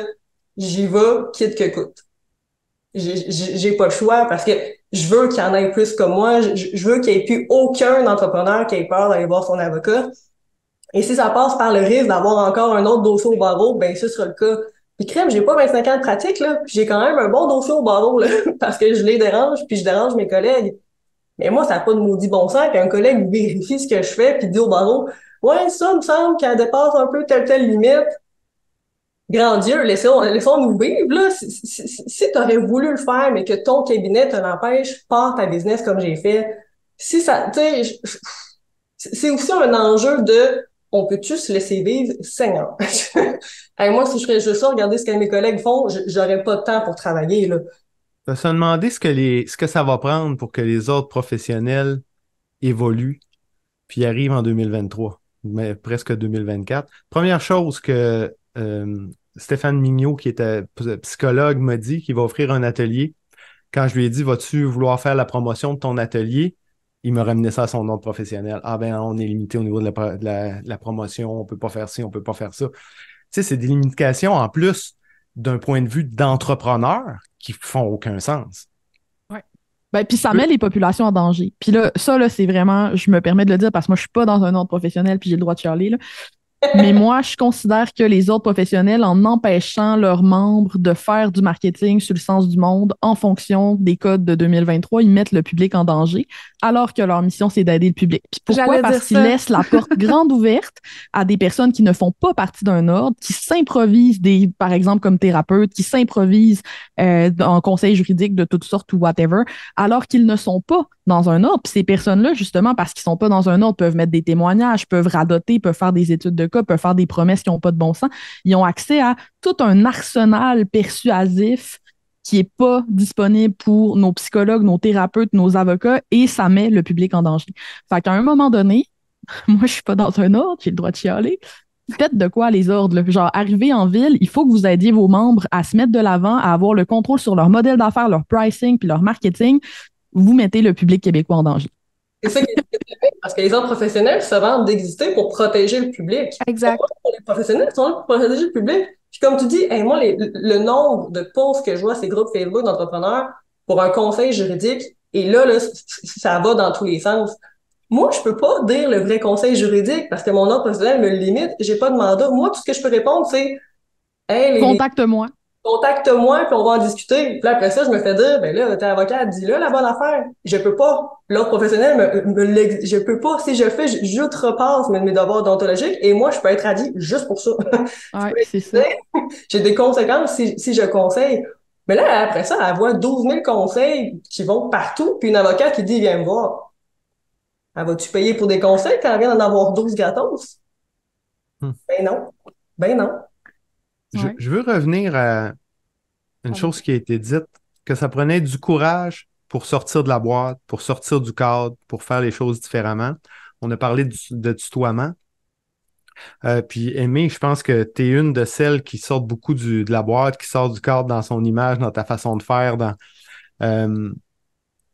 E: j'y vais, quitte que coûte. J'ai pas le choix parce que je veux qu'il y en ait plus comme moi. Je veux qu'il n'y ait plus aucun entrepreneur qui ait peur d'aller voir son avocat. Et si ça passe par le risque d'avoir encore un autre dossier au barreau, ben ce sera le cas. Puis crème, j'ai pas 25 ans de pratique, là, puis j'ai quand même un bon dossier au barreau, là, parce que je les dérange, puis je dérange mes collègues. Mais moi, ça n'a pas de maudit bon sens qu'un collègue vérifie ce que je fais, puis dit au barreau, ouais, ça me semble qu'elle dépasse un peu telle limite. Grand Dieu, laissons-nous vivre, là. Si tu aurais voulu le faire, mais que ton cabinet te l'empêche, pars ta business comme j'ai fait. Si ça, tu sais, c'est aussi un enjeu de, on peut-tu se laisser vivre, Seigneur. Hey, moi, si je ferais juste ça, regarder ce que mes collègues font, j'aurais pas de temps pour travailler, là.
A: On va se demander ce que ça va prendre pour que les autres professionnels évoluent puis arrivent en 2023, mais presque 2024. Première chose que Stéphane Mignot, qui était psychologue, m'a dit qu'il va offrir un atelier. Quand je lui ai dit, vas-tu vouloir faire la promotion de ton atelier? Il m'a ramené ça à son ordre professionnel. Ah ben, on est limité au niveau de la promotion, on peut pas faire ci, on peut pas faire ça. Tu sais, c'est des limitations en plus d'un point de vue d'entrepreneur qui font aucun sens.
D: Ouais. Ben, puis ça met les populations en danger. Puis là, ça, là, c'est vraiment, je me permets de le dire parce que moi, je suis pas dans un ordre professionnel puis j'ai le droit de chialer, là. Mais moi, je considère que les autres professionnels, en empêchant leurs membres de faire du marketing sur le sens du monde en fonction des codes de 2023, ils mettent le public en danger, alors que leur mission, c'est d'aider le public. Puis pourquoi?
C: J'allais
D: Parce
C: dire
D: qu'ils
C: ça.
D: laissent la porte grande ouverte à des personnes qui ne font pas partie d'un ordre, qui s'improvisent par exemple, comme thérapeutes, qui s'improvisent en conseil juridique de toutes sortes ou whatever, alors qu'ils ne sont pas dans un ordre. Puis ces personnes-là, justement, parce qu'ils sont pas dans un ordre, peuvent mettre des témoignages, peuvent radoter, peuvent faire des études de cas, peuvent faire des promesses qui n'ont pas de bon sens. Ils ont accès à tout un arsenal persuasif qui est pas disponible pour nos psychologues, nos thérapeutes, nos avocats, et ça met le public en danger. Fait qu'à un moment donné, moi, je suis pas dans un ordre, j'ai le droit de chialer. Faites de quoi les ordres? Là? Genre, arriver en ville, il faut que vous aidiez vos membres à se mettre de l'avant, à avoir le contrôle sur leur modèle d'affaires, leur pricing, puis leur marketing. Vous mettez le public québécois en danger.
E: C'est ça qui est terrible, parce que les autres professionnels se vantent d'exister pour protéger le public.
C: Exact.
E: Les professionnels sont là pour protéger le public. Puis comme tu dis, hey, moi, le nombre de posts que je vois ces groupes Facebook d'entrepreneurs pour un conseil juridique, et là, ça va dans tous les sens. Moi, je peux pas dire le vrai conseil juridique parce que mon ordre professionnel me le limite. J'ai pas de mandat. Moi, tout ce que je peux répondre, c'est, hey,
D: Contacte-moi.
E: contacte-moi, puis on va en discuter. Puis là, après ça, je me fais dire, ben là, t'es avocat, dis-le la bonne affaire. Je peux pas. L'ordre professionnel je peux pas. Si je fais, j'outrepasse mes devoirs déontologiques et moi, je peux être radie juste pour ça.
D: Ouais, c'est ça.
E: J'ai des conséquences si je conseille. Mais là, après ça, elle voit 12 000 conseils qui vont partout, puis une avocate qui dit, viens me voir. Elle va-tu payer pour des conseils quand elle vient d'en avoir 12 gratos? Ben non. Ben non.
D: Ouais.
A: Je veux revenir à une chose qui a été dite, que ça prenait du courage pour sortir de la boîte, pour sortir du cadre, pour faire les choses différemment. On a parlé de tutoiement. Puis Aimée, je pense que tu es une de celles qui sortent beaucoup de la boîte, qui sort du cadre dans son image, dans ta façon de faire.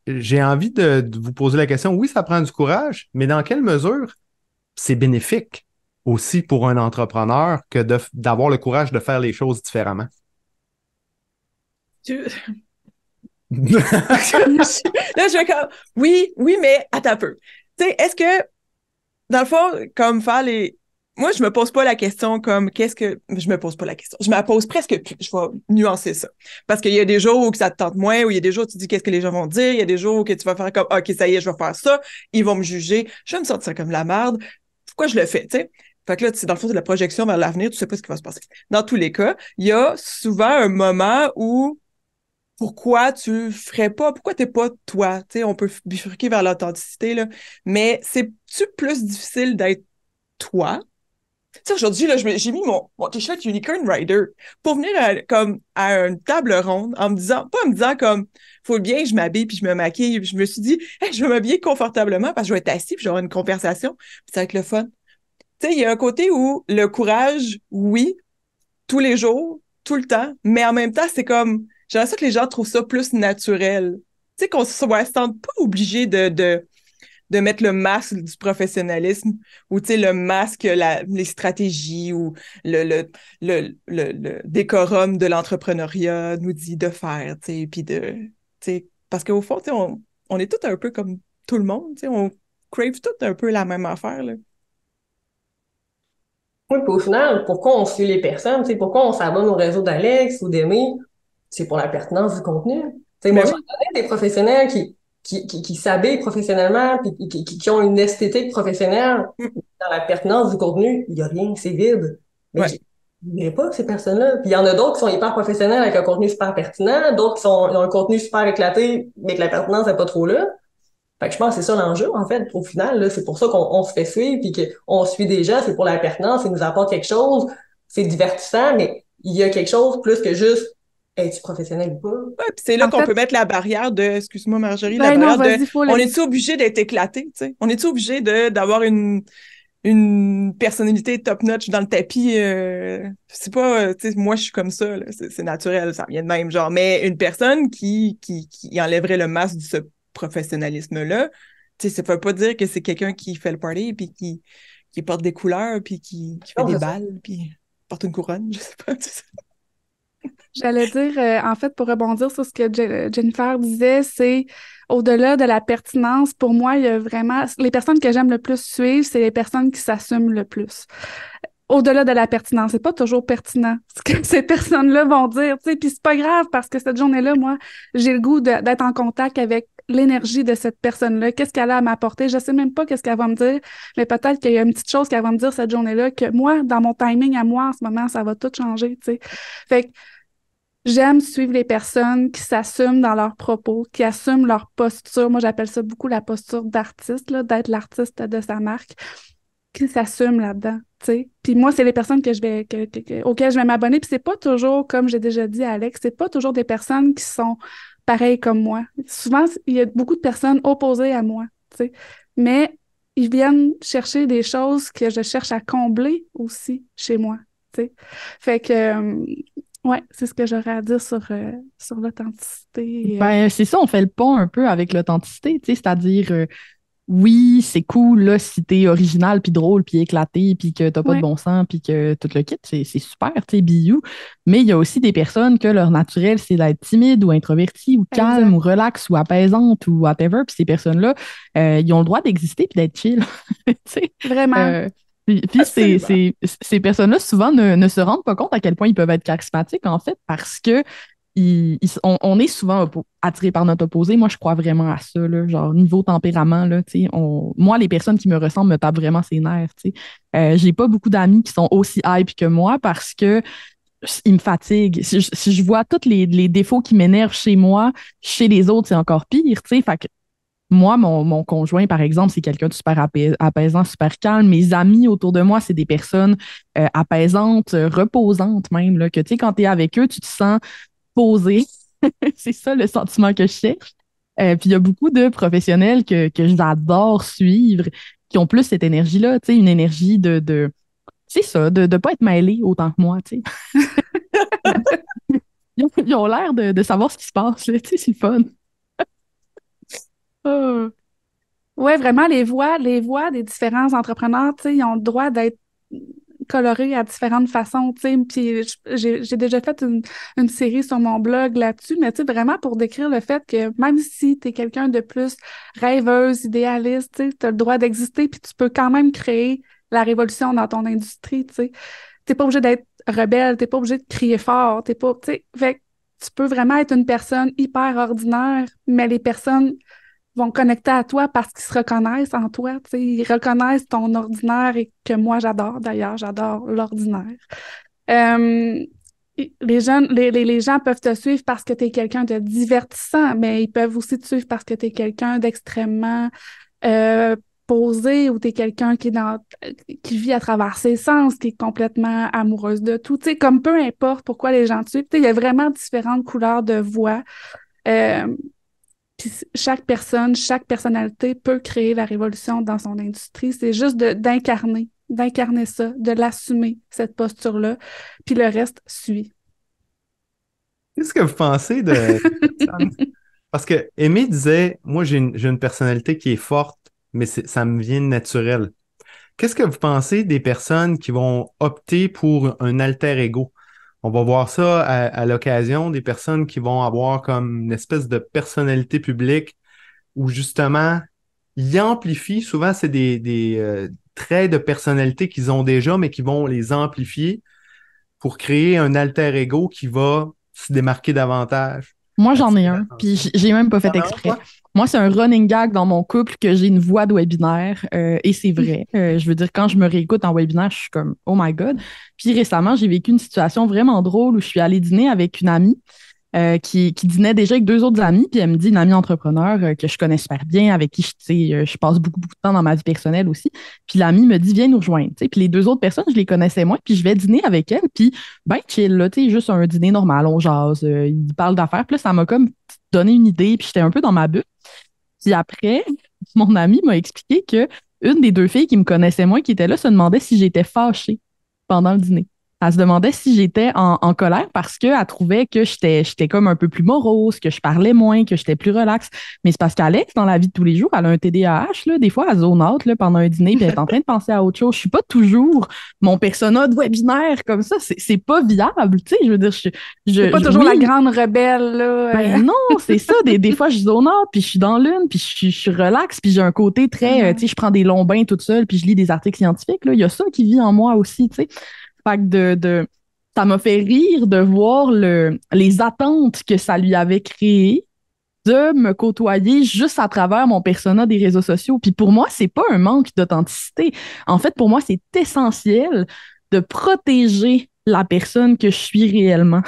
A: J'ai envie de vous poser la question, oui, ça prend du courage, mais dans quelle mesure c'est bénéfique aussi pour un entrepreneur que d'avoir le courage de faire les choses différemment?
B: Là, je vais comme, oui, mais attends un peu. Tu sais, est-ce que, dans le fond, comme faire les... Moi, je me pose pas la question comme, je me pose pas la question. Je me la pose presque plus. Je vais nuancer ça. Parce qu'il y a des jours où ça te tente moins, où il y a des jours où tu dis qu'est-ce que les gens vont dire, il y a des jours où tu vas faire comme, OK, ça y est, je vais faire ça, ils vont me juger, je vais me sentir comme la merde. Pourquoi je le fais, tu sais? Fait que là, dans le fond, c'est de la projection vers l'avenir, tu sais pas ce qui va se passer. Dans tous les cas, il y a souvent un moment où pourquoi tu ferais pas, pourquoi t'es pas toi, tu sais, on peut bifurquer vers l'authenticité, là, mais c'est-tu plus difficile d'être toi? Tu sais, aujourd'hui, là, j'ai mis mon t-shirt Unicorn Rider pour venir comme à une table ronde en me disant, pas en me disant comme, faut bien que je m'habille puis je me maquille, puis je me suis dit, hey, je vais m'habiller confortablement parce que je vais être assis puis j'aurai une conversation, puis ça va être le fun. Tu sais, il y a un côté où le courage, oui, tous les jours, tout le temps, mais en même temps, c'est comme, j'aimerais ça que les gens trouvent ça plus naturel. Tu sais, qu'on se sente pas obligé de mettre le masque du professionnalisme ou, tu sais, le masque, les stratégies ou le décorum de l'entrepreneuriat nous dit de faire, tu sais, puis tu sais, parce qu'au fond, tu sais, on est tous un peu comme tout le monde, tu sais, on crave tout un peu la même affaire, là.
E: Oui, puis au final, pourquoi on suit les personnes, tu sais, pourquoi on s'abonne au réseau d'Alex ou d'Aimé? C'est pour la pertinence du contenu. Tu sais, moi,
B: Ben
E: j'en
B: oui.
E: connais des professionnels qui s'habillent professionnellement puis qui ont une esthétique professionnelle.
B: Mm.
E: Dans la pertinence du contenu, il n'y a rien, c'est vide. Mais
B: Ouais.
E: je ne dirais pas ces personnes-là. Puis il y en a d'autres qui sont hyper professionnels avec un contenu super pertinent, d'autres ils ont un contenu super éclaté, mais que la pertinence n'est pas trop là. Fait que je pense que c'est ça l'enjeu, en fait, au final, là. C'est pour ça qu'on se fait suivre, puis qu'on suit des gens, c'est pour la pertinence, ils nous apportent quelque chose, c'est divertissant, mais il y a quelque chose plus que juste, es-tu professionnel ou pas?
B: Ouais, puis c'est là
C: En
B: qu'on
C: fait,
B: peut mettre la barrière de, excuse-moi Marjorie, la
C: ben non,
B: barrière de,
C: vas-y, faut
B: on
C: le.
B: est-tu obligé d'être éclaté, tu sais? On est-tu obligé d'avoir une personnalité top-notch dans le tapis? C'est pas, tu sais, moi je suis comme ça, là, c'est naturel, ça vient de même, genre. Mais une personne qui enlèverait le masque de ce professionnalisme-là, tu sais, ça veut pas dire que c'est quelqu'un qui fait le party, puis qui porte des couleurs, puis qui fait
E: Non,
B: des
E: c'est ça.
B: balles, puis porte une couronne, je sais pas, tu sais.
C: J'allais dire, en fait, pour rebondir sur ce que Jennifer disait, c'est au-delà de la pertinence, pour moi, il y a vraiment, les personnes que j'aime le plus suivre, c'est les personnes qui s'assument le plus. Au-delà de la pertinence, c'est pas toujours pertinent ce que ces personnes-là vont dire, tu sais, puis c'est pas grave parce que cette journée-là, moi, j'ai le goût d'être en contact avec l'énergie de cette personne-là. Qu'est-ce qu'elle a à m'apporter? Je sais même pas qu'est-ce qu'elle va me dire, mais peut-être qu'il y a une petite chose qu'elle va me dire cette journée-là que moi, dans mon timing à moi, en ce moment, ça va tout changer, tu sais. Fait que j'aime suivre les personnes qui s'assument dans leurs propos, qui assument leur posture. Moi, j'appelle ça beaucoup la posture d'artiste, là, d'être l'artiste de sa marque, qui s'assume là-dedans, tu sais. Puis moi, c'est les personnes auxquelles je vais m'abonner. Puis c'est pas toujours, comme j'ai déjà dit à Alex, c'est pas toujours des personnes qui sont pareilles comme moi. Souvent, il y a beaucoup de personnes opposées à moi, tu sais. Mais ils viennent chercher des choses que je cherche à combler aussi chez moi, tu sais. Fait que, ouais, c'est ce que j'aurais à dire sur l'authenticité.
D: Ben, c'est ça, on fait le pont un peu avec l'authenticité, tu sais, c'est-à-dire, oui, c'est cool, là, si t'es original, puis drôle, puis éclaté, puis que t'as pas de
C: Ouais,
D: bon sens, puis que tout le kit, c'est super, tu sais, bijou. Mais il y a aussi des personnes que leur naturel, c'est d'être timide ou introverti ou calme
C: exact.
D: ou relax ou apaisante ou whatever. Puis ces personnes-là, ils ont le droit d'exister puis d'être chill. Tu sais.
C: Vraiment.
D: Puis
E: Absolument.
D: ces personnes-là, souvent, ne se rendent pas compte à quel point ils peuvent être charismatiques, en fait, parce que on est souvent attiré par notre opposé. Moi, je crois vraiment à ça, là, genre niveau tempérament. Là, moi, les personnes qui me ressemblent me tapent vraiment ses nerfs. J'ai pas beaucoup d'amis qui sont aussi hype que moi parce que ils me fatiguent. Si je vois tous les défauts qui m'énervent chez moi, chez les autres, c'est encore pire. Fait que moi, mon conjoint, par exemple, c'est quelqu'un de super apaisant, super calme. Mes amis autour de moi, c'est des personnes apaisantes, reposantes même, là, que tu sais, quand tu es avec eux, tu te sens posé. C'est ça le sentiment que je cherche. Puis il y a beaucoup de professionnels que j'adore suivre qui ont plus cette énergie-là, tu sais, une énergie c'est ça, de ne pas être mêlé autant que moi, tu sais. Ils ont l'air de savoir ce qui se passe, là, tu sais, c'est le fun. Ah.
C: Ouais, vraiment, les voix des différents entrepreneurs, tu sais, ils ont le droit d'être colorés à différentes façons, tu sais. Puis j'ai déjà fait une série sur mon blog là-dessus, mais tu sais, vraiment pour décrire le fait que même si tu es quelqu'un de plus rêveuse, idéaliste, tu sais, tu as le droit d'exister, puis tu peux quand même créer la révolution dans ton industrie, tu sais. T'es pas obligé d'être rebelle, t'es pas obligé de crier fort, t'es pas, tu sais, fait que tu peux vraiment être une personne hyper ordinaire, mais les personnes vont connecter à toi parce qu'ils se reconnaissent en toi, tu sais, ils reconnaissent ton ordinaire et que moi j'adore d'ailleurs, j'adore l'ordinaire. Euh, les gens peuvent te suivre parce que tu es quelqu'un de divertissant, mais ils peuvent aussi te suivre parce que tu es quelqu'un d'extrêmement euh, posé ou tu es quelqu'un qui vit à travers ses sens, qui est complètement amoureuse de tout. Tu sais, comme peu importe pourquoi les gens te suivent, tu sais, il y a vraiment différentes couleurs de voix. Euh, Puis chaque personne, chaque personnalité peut créer la révolution dans son industrie. C'est juste d'incarner ça, de l'assumer, cette posture-là, puis le reste suit.
A: Qu'est-ce que vous pensez de personnes? Parce que Aimé disait, moi j'ai une personnalité qui est forte, mais ça me vient naturel. Qu'est-ce que vous pensez des personnes qui vont opter pour un alter ego? On va voir ça à l'occasion des personnes qui vont avoir comme une espèce de personnalité publique où justement, ils amplifient, souvent c'est traits de personnalité qu'ils ont déjà, mais qui vont les amplifier pour créer un alter ego qui va se démarquer davantage.
D: Moi, j'en ai un, puis j'ai même pas fait exprès. Moi, c'est un running gag dans mon couple que j'ai une voix de webinaire, et c'est vrai. Je veux dire, quand je me réécoute en webinaire, je suis comme « Oh my God ». Puis récemment, j'ai vécu une situation vraiment drôle où je suis allée dîner avec une amie qui dînait déjà avec 2 autres amis, puis elle me dit, une amie entrepreneur que je connais super bien, avec qui je passe beaucoup, beaucoup de temps dans ma vie personnelle aussi. Puis l'amie me dit, viens nous rejoindre. Puis les 2 autres personnes, je les connaissais moins, puis je vais dîner avec elle, puis ben chill, là, juste un dîner normal, on jase, ils parlent d'affaires. Puis là, ça m'a comme donné une idée, puis j'étais un peu dans ma bulle. Puis après, mon amie m'a expliqué que une des 2 filles qui me connaissait moins, qui était là, se demandait si j'étais fâchée pendant le dîner. Elle se demandait si j'étais en colère parce qu'elle trouvait que j'étais comme un peu plus morose, que je parlais moins, que j'étais plus relax. Mais c'est parce qu'Alex, dans la vie de tous les jours, elle a un TDAH, là. Des fois, elle zone out là, pendant un dîner puis elle est en train de penser à autre chose. Je suis pas toujours mon persona de webinaire comme ça. C'est pas viable, tu sais. Je veux dire,
C: c'est pas toujours la grande rebelle, là.
D: Ben non, c'est ça. Des fois, je zone out puis je suis dans l'une puis je suis relax puis j'ai un côté très, tu sais, je prends des longs bains toute seule puis je lis des articles scientifiques, là. Il y a ça qui vit en moi aussi, tu sais. Fait que ça m'a fait rire de voir les attentes que ça lui avait créées de me côtoyer juste à travers mon persona des réseaux sociaux. Puis pour moi, c'est pas un manque d'authenticité. En fait, pour moi, c'est essentiel de protéger la personne que je suis réellement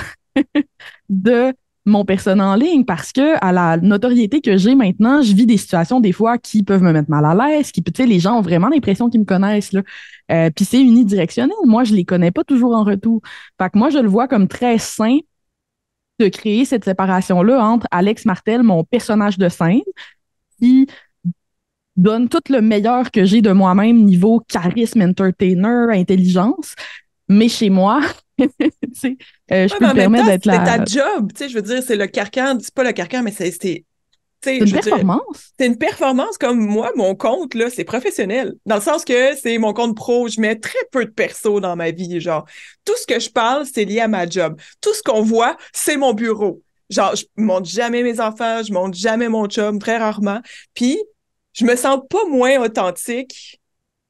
D: de mon persona en ligne parce que à la notoriété que j'ai maintenant, je vis des situations des fois qui peuvent me mettre mal à l'aise, tu sais, les gens ont vraiment l'impression qu'ils me connaissent là. Puis c'est unidirectionnel. Moi, je les connais pas toujours en retour. Fait que moi, je le vois comme très sain de créer cette séparation-là entre Alex Martel, mon personnage de scène, qui donne tout le meilleur que j'ai de moi-même niveau charisme, entertainer, intelligence. Mais chez moi, tu sais, je peux me permettre d'être là.
B: C'est ta job, tu sais, je veux dire, c'est le carcan, c'est pas le carcan, mais c'est
D: une performance.
B: C'est une performance comme moi, mon compte, là, c'est professionnel. Dans le sens que c'est mon compte pro, je mets très peu de perso dans ma vie, genre. Tout ce que je parle, c'est lié à ma job. Tout ce qu'on voit, c'est mon bureau. Genre, je montre jamais mes enfants, je montre jamais mon chum, très rarement. Puis, je me sens pas moins authentique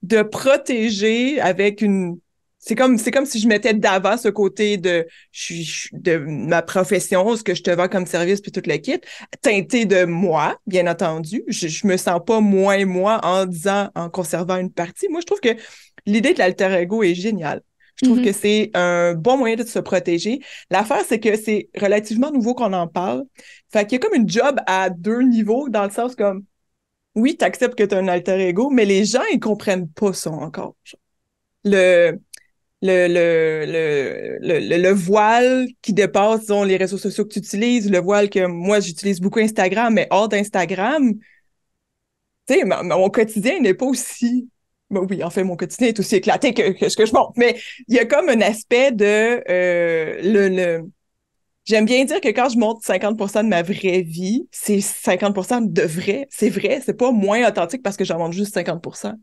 B: de protéger avec une... C'est comme si je mettais d'avant ce côté de ma profession, ce que je te vends comme service puis tout le kit, teinté de moi, bien entendu. Je me sens pas moins moi en conservant une partie. Moi, je trouve que l'idée de l'alter ego est géniale. Je trouve que c'est un bon moyen de se protéger. L'affaire, c'est que c'est relativement nouveau qu'on en parle. Fait qu'il y a comme une job à 2 niveaux, dans le sens comme, oui, t'acceptes que t'as un alter ego, mais les gens, ils comprennent pas ça encore. Le voile qui dépasse, disons, les réseaux sociaux que tu utilises, le voile que moi, j'utilise beaucoup Instagram, mais hors d'Instagram, tu sais, mon quotidien n'est pas aussi... Ben oui, en fait, mon quotidien est aussi éclaté que ce que je montre, mais il y a comme un aspect de... J'aime bien dire que quand je montre 50% de ma vraie vie, c'est 50% de vrai. C'est vrai, c'est pas moins authentique parce que j'en montre juste 50%.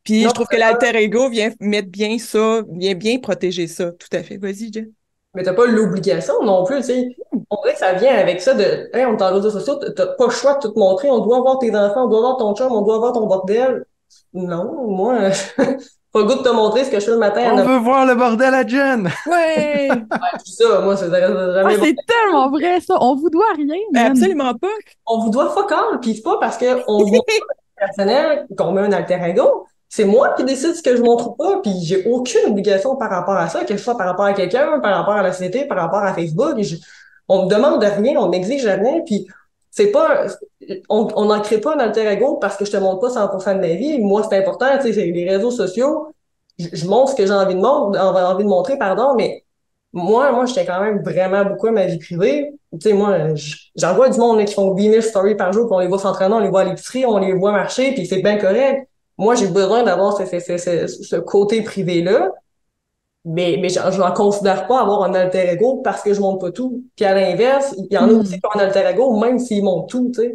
B: Puis je trouve que l'alter ego vient mettre bien ça, vient bien protéger ça. Tout à fait. Vas-y, Jen.
E: Mais t'as pas l'obligation non plus, tu sais. On dirait que ça vient avec ça de, hey, on est en réseaux sociaux, t'as pas le choix de tout montrer, on doit voir tes enfants, on doit voir ton chum, on doit voir ton bordel. Non, moi, pas le goût de te montrer ce que je fais le matin.
A: On veut voir le bordel à Jen!
B: Ouais!
E: Ça, moi, ça reste jamais
D: c'est tellement vrai, ça. On vous doit rien, man.
B: Absolument pas.
E: On vous doit fuck all, pis c'est pas parce qu'on voit pas personnel qu'on met un alter ego. C'est moi qui décide ce que je montre ou pas, puis j'ai aucune obligation par rapport à ça, que ce soit par rapport à quelqu'un, par rapport à la société, par rapport à Facebook. On me demande de rien, on m'exige rien, puis c'est pas... On n'en crée pas un alter ego parce que je te montre pas 100% de ma vie. Moi, c'est important, tu sais, c'est les réseaux sociaux. Je montre ce que j'ai envie de montrer, pardon, mais moi, j'étais quand même vraiment beaucoup à ma vie privée. Tu sais, moi, j'en vois du monde là, qui font 8 000 stories par jour, puis on les voit s'entraîner, on les voit à l'épicerie, on les voit marcher, puis c'est bien correct. Moi, j'ai besoin d'avoir ce côté privé-là, mais je n'en considère pas avoir un alter ego parce que je montre pas tout. Puis à l'inverse, il y en a aussi qui ont un alter ego, même s'ils montrent tout, tu sais.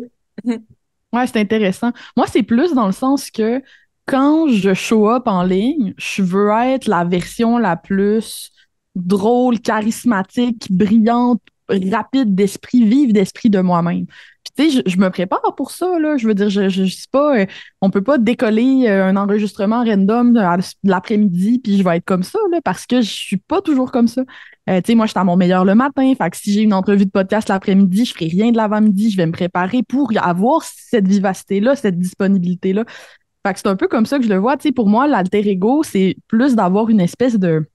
D: Ouais, c'est intéressant. Moi, c'est plus dans le sens que quand je show up en ligne, je veux être la version la plus drôle, charismatique, brillante rapide d'esprit, vive d'esprit de moi-même. Puis, tu sais, je me prépare pour ça, là. Je veux dire, je sais pas, on peut pas décoller un enregistrement random de l'après-midi, puis je vais être comme ça, là, parce que je suis pas toujours comme ça. Tu sais, moi, je suis à mon meilleur le matin. Fait que si j'ai une entrevue de podcast l'après-midi, je ferai rien de l'avant-midi. Je vais me préparer pour avoir cette vivacité-là, cette disponibilité-là. Fait que c'est un peu comme ça que je le vois. Tu sais, pour moi, l'alter ego, c'est plus d'avoir une espèce de...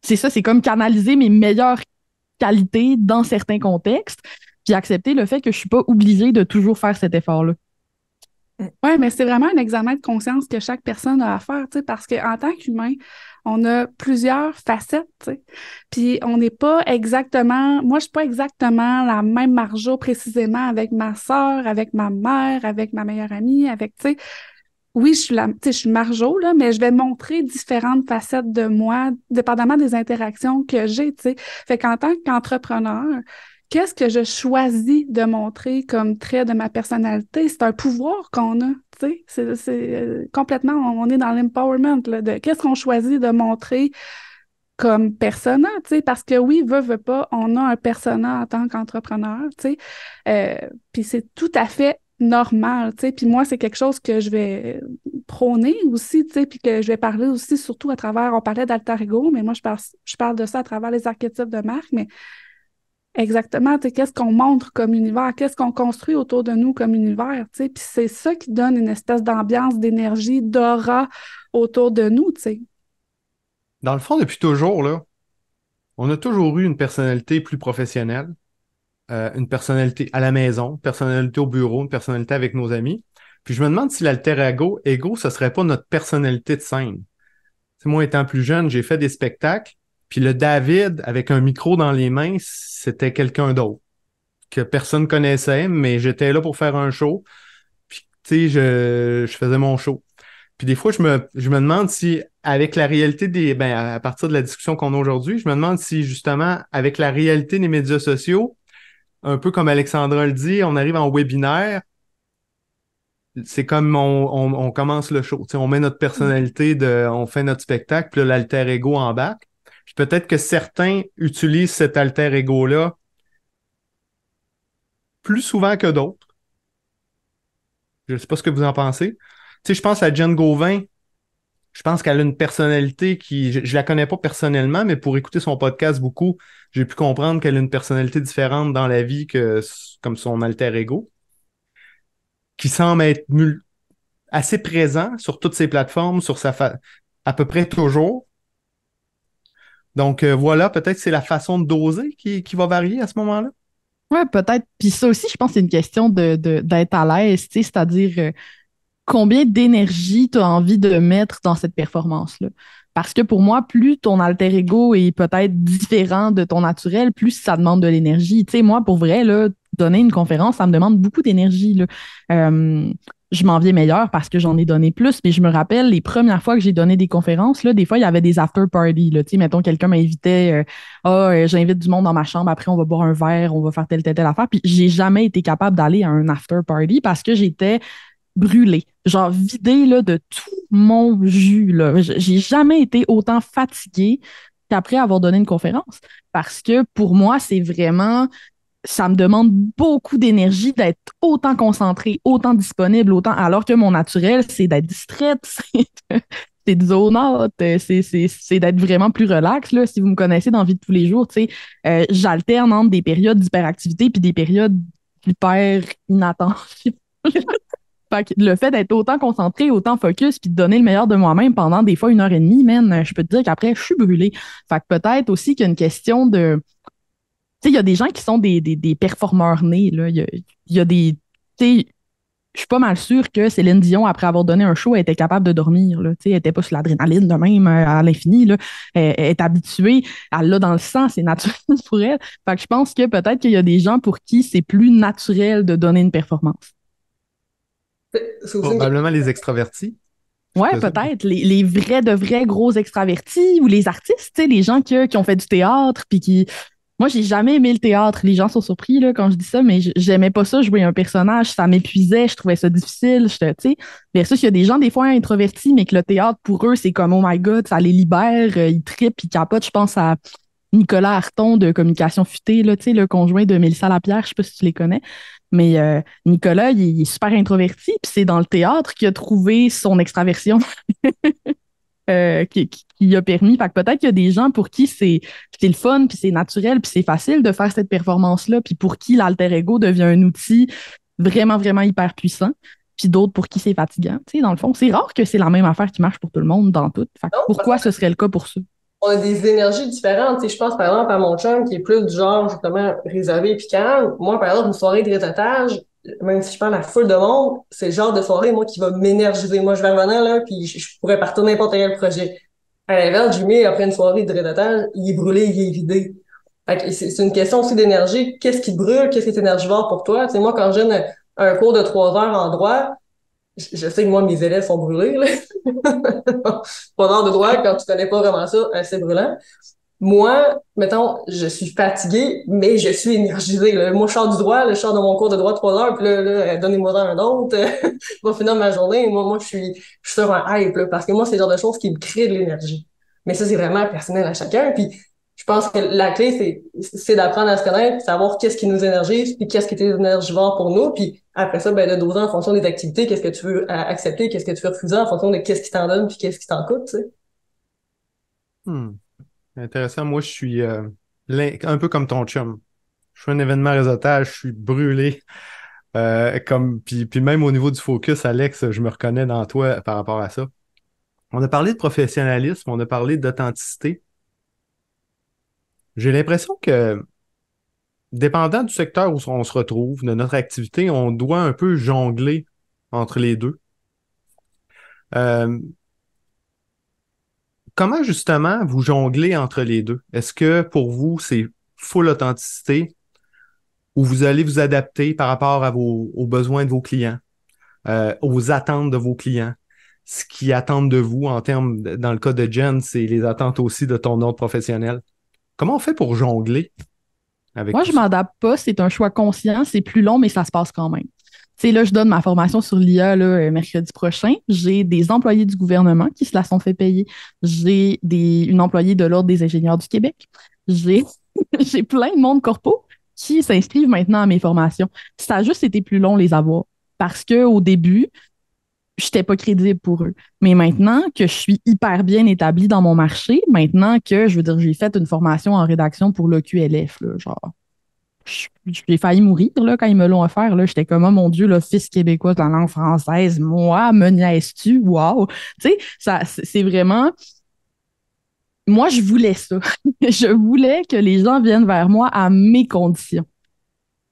D: C'est ça, c'est comme canaliser mes meilleures qualités dans certains contextes, puis accepter le fait que je suis pas obligée de toujours faire cet effort-là.
C: Oui, mais c'est vraiment un examen de conscience que chaque personne a à faire, tu sais, parce qu'en tant qu'humain, on a plusieurs facettes, tu sais. Puis on n'est pas exactement, moi, je suis pas exactement la même Marjo précisément avec ma sœur, avec ma mère, avec ma meilleure amie, avec, tu sais, oui, tu sais, je suis Marjo, là, mais je vais montrer différentes facettes de moi, dépendamment des interactions que j'ai, tu sais. Fait qu'en tant qu'entrepreneur, qu'est-ce que je choisis de montrer comme trait de ma personnalité? C'est un pouvoir qu'on a, tu sais. C'est complètement, on est dans l'empowerment, là, de qu'est-ce qu'on choisit de montrer comme persona, tu sais, parce que oui, veut pas, on a un persona en tant qu'entrepreneur, tu sais. Puis c'est tout à fait normal, tu sais. Puis moi, c'est quelque chose que je vais prôner aussi, tu sais, puis que je vais parler aussi, surtout à travers, on parlait d'alter ego, mais moi, je parle de ça à travers les archétypes de marque, mais exactement, tu sais, qu'est-ce qu'on montre comme univers, qu'est-ce qu'on construit autour de nous comme univers, tu sais, puis c'est ça qui donne une espèce d'ambiance, d'énergie, d'aura autour de nous, tu sais.
A: Dans le fond, depuis toujours, là, on a toujours eu une personnalité plus professionnelle, une personnalité à la maison, une personnalité au bureau, une personnalité avec nos amis. Puis je me demande si l'alter ego, ce serait pas notre personnalité de scène. T'sais, moi, étant plus jeune, j'ai fait des spectacles, puis le David, avec un micro dans les mains, c'était quelqu'un d'autre, que personne connaissait, mais j'étais là pour faire un show, puis tu sais, je faisais mon show. Puis des fois, je me demande si, avec la réalité à partir de la discussion qu'on a aujourd'hui, je me demande si, justement, avec la réalité des médias sociaux, un peu comme Alexandra le dit, on arrive en webinaire, c'est comme on commence le show. T'sais, on met notre personnalité, on fait notre spectacle, puis là, l'alter ego embarque. Puis peut-être que certains utilisent cet alter ego-là plus souvent que d'autres. Je ne sais pas ce que vous en pensez. Tu sais, je pense à Jen Gauvin. Je pense qu'elle a une personnalité qui... Je la connais pas personnellement, mais pour écouter son podcast beaucoup, j'ai pu comprendre qu'elle a une personnalité différente dans la vie que comme son alter ego, qui semble être assez présent sur toutes ses plateformes, sur à peu près toujours. Donc voilà, peut-être que c'est la façon de doser qui va varier à ce moment-là.
D: Ouais, peut-être. Puis ça aussi, je pense que c'est une question d'être à l'aise, tu sais, c'est-à-dire combien d'énergie tu as envie de mettre dans cette performance-là. Parce que pour moi, plus ton alter ego est peut-être différent de ton naturel, plus ça demande de l'énergie. Tu sais, moi, pour vrai, là, donner une conférence, ça me demande beaucoup d'énergie, là. Je m'en viens meilleur parce que j'en ai donné plus, mais je me rappelle les premières fois que j'ai donné des conférences, là, des fois, il y avait des after-parties, là. Tu sais, mettons, quelqu'un m'invitait, j'invite du monde dans ma chambre, après, on va boire un verre, on va faire telle affaire. Puis j'ai jamais été capable d'aller à un after-party parce que j'étais brûlée, genre vidée là, de tout mon jus. Là. J'ai jamais été autant fatiguée qu'après avoir donné une conférence. Parce que pour moi, c'est vraiment, ça me demande beaucoup d'énergie d'être autant concentrée, autant disponible, autant, alors que mon naturel, c'est d'être distraite, c'est de zone out, c'est d'être vraiment plus relax. Là. Si vous me connaissez dans la vie de tous les jours, tu sais, j'alterne entre des périodes d'hyperactivité puis des périodes hyper inattendues. Fait que le fait d'être autant concentré, autant focus, puis de donner le meilleur de moi-même pendant des fois 1 heure et demie, man, je peux te dire qu'après, je suis brûlée. Fait que peut-être aussi qu'il y a une question de... Tu sais, il y a des gens qui sont des performeurs nés, là. Il y a des... Tu sais, je suis pas mal sûre que Céline Dion, après avoir donné un show, elle était capable de dormir, là. Tu sais, elle était pas sur l'adrénaline de même à l'infini, là. Elle est habituée, elle l'a dans le sang, c'est naturel pour elle. Fait que je pense que peut-être qu'il y a des gens pour qui c'est plus naturel de donner une performance.
A: Probablement les extravertis.
D: Ouais, peut-être. Les vrais de vrais gros extravertis ou les artistes, tu sais, les gens qui ont fait du théâtre, puis qui... Moi, j'ai jamais aimé le théâtre. Les gens sont surpris là, quand je dis ça, mais j'aimais pas ça, jouer un personnage. Ça m'épuisait, je trouvais ça difficile, tu sais. Versus, il y a des gens, des fois, introvertis, mais que le théâtre, pour eux, c'est comme, oh my God, ça les libère, ils trippent, ils capotent. Je pense à Nicolas Harton de Communication Futée, là, tu sais, le conjoint de Mélissa Lapierre, je sais pas si tu les connais, mais Nicolas, il est super introverti, puis c'est dans le théâtre qu'il a trouvé son extraversion qui a permis. Fait que peut-être qu'il y a des gens pour qui c'est le fun, puis c'est naturel, puis c'est facile de faire cette performance-là, puis pour qui l'alter ego devient un outil vraiment, vraiment hyper puissant, puis d'autres pour qui c'est fatigant. Tu sais, dans le fond, c'est rare que c'est la même affaire qui marche pour tout le monde dans tout. Fait que pourquoi ce serait le cas pour ça?
E: On a des énergies différentes. Tu sais, je pense par exemple à mon chum qui est plus du genre justement réservé et calme. Moi, par exemple, une soirée de réseautage, même si je parle à foule de monde, c'est le genre de soirée, moi, qui va m'énergiser. Moi, je vais revenir là, puis je pourrais partir n'importe quel projet. À l'inverse, Jimmy, après une soirée de réseautage, il est brûlé, il est vidé. Fait que c'est une question aussi d'énergie. Qu'est-ce qui te brûle? Qu'est-ce qui est énergivore pour toi? Tu sais, moi, quand je donne un cours de 3 heures en droit, je sais que moi, mes élèves sont brûlés, là. 3 heures de droit, quand tu connais pas vraiment ça, c'est brûlant. Moi, mettons, je suis fatiguée, mais je suis énergisée, là. Moi, je sors du droit, là, je sors de mon cours de droit 3 heures, puis là, donnez-moi un autre. Je vais finir ma journée. Moi, je suis sur un hype, là, parce que moi, c'est le genre de choses qui me créent de l'énergie. Mais ça, c'est vraiment personnel à chacun. Puis, je pense que la clé, c'est d'apprendre à se connaître, savoir qu'est-ce qui nous énergise, puis qu'est-ce qui est énergivore pour nous, puis après ça, ben, de doser en fonction des activités, qu'est-ce que tu veux accepter, qu'est-ce que tu veux refuser en fonction de qu'est-ce qui t'en donne, puis qu'est-ce qui t'en coûte, tu sais.
A: Intéressant. Moi, je suis un peu comme ton chum. Je fais un événement réseautage, je suis brûlé. Puis même au niveau du focus, Alex, je me reconnais dans toi par rapport à ça. On a parlé de professionnalisme, on a parlé d'authenticité. J'ai l'impression que, dépendant du secteur où on se retrouve, de notre activité, on doit un peu jongler entre les deux. Comment justement vous jonglez entre les deux? Est-ce que pour vous, c'est full authenticité ou vous allez vous adapter par rapport aux besoins de vos clients, aux attentes de vos clients? Ce qu'ils attendent de vous en termes, dans le cas de Jen, c'est les attentes aussi de ton ordre professionnel. Comment on fait pour jongler avec
D: Moi,
A: tout
D: je
A: ça?
D: m'adapte pas, c'est un choix conscient, c'est plus long, mais ça se passe quand même. Tu sais, là, je donne ma formation sur l'IA mercredi prochain. J'ai des employés du gouvernement qui se la sont fait payer. J'ai une employée de l'Ordre des ingénieurs du Québec. J'ai j'ai plein de monde corpo qui s'inscrivent maintenant à mes formations. Ça a juste été plus long les avoir parce que au début, j'étais pas crédible pour eux. Mais maintenant que je suis hyper bien établie dans mon marché, maintenant que, je veux dire, j'ai fait une formation en rédaction pour le QLF, là, genre, j'ai failli mourir là, quand ils me l'ont offert. Là, j'étais comme, oh mon Dieu, l'Office québécois de la langue française, moi, me niaises-tu? Wow! Tu sais, c'est vraiment. Moi, je voulais ça. Je voulais que les gens viennent vers moi à mes conditions.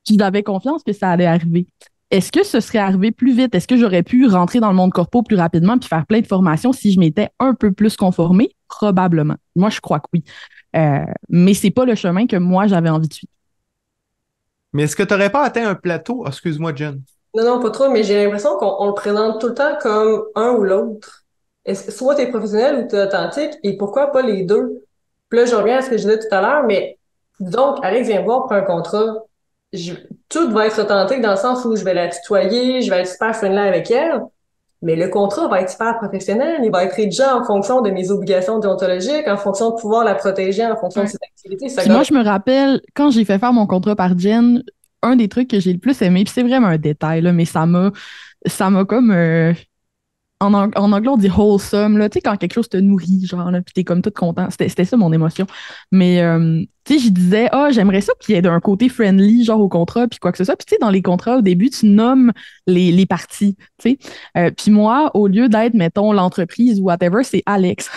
D: J'avais confiance que ça allait arriver. Est-ce que ce serait arrivé plus vite? Est-ce que j'aurais pu rentrer dans le monde corpo plus rapidement puis faire plein de formations si je m'étais un peu plus conformée? Probablement. Moi, je crois que oui. Mais c'est pas le chemin que moi, j'avais envie de suivre.
A: Mais est-ce que tu n'aurais pas atteint un plateau? Ah, excuse-moi, Jen.
E: Non, non, pas trop, mais j'ai l'impression qu'on le présente tout le temps comme un ou l'autre. Soit t'es professionnel ou t'es authentique, et pourquoi pas les deux? Puis là, je reviens à ce que je disais tout à l'heure, mais donc, Alex vient me voir pour un contrat. Tout va être authentique dans le sens où je vais la tutoyer, je vais être super friendly avec elle, mais le contrat va être super professionnel, il va être rédigé en fonction de mes obligations déontologiques, en fonction de pouvoir la protéger, en fonction de ses activités.
D: Puis moi, je me rappelle, quand j'ai fait faire mon contrat par Jen, un des trucs que j'ai le plus aimé, puis c'est vraiment un détail, là, mais ça m'a comme en anglais, on dit wholesome, là, tu sais, quand quelque chose te nourrit, genre, là, puis t'es comme tout content. C'était ça mon émotion. Mais, tu sais, je disais, j'aimerais ça qu'il y ait d'un côté friendly, genre au contrat, puis quoi que ce soit. Puis, tu sais, dans les contrats, au début, tu nommes les parties, tu sais. Puis moi, au lieu d'être, mettons, l'entreprise ou whatever, c'est Alex.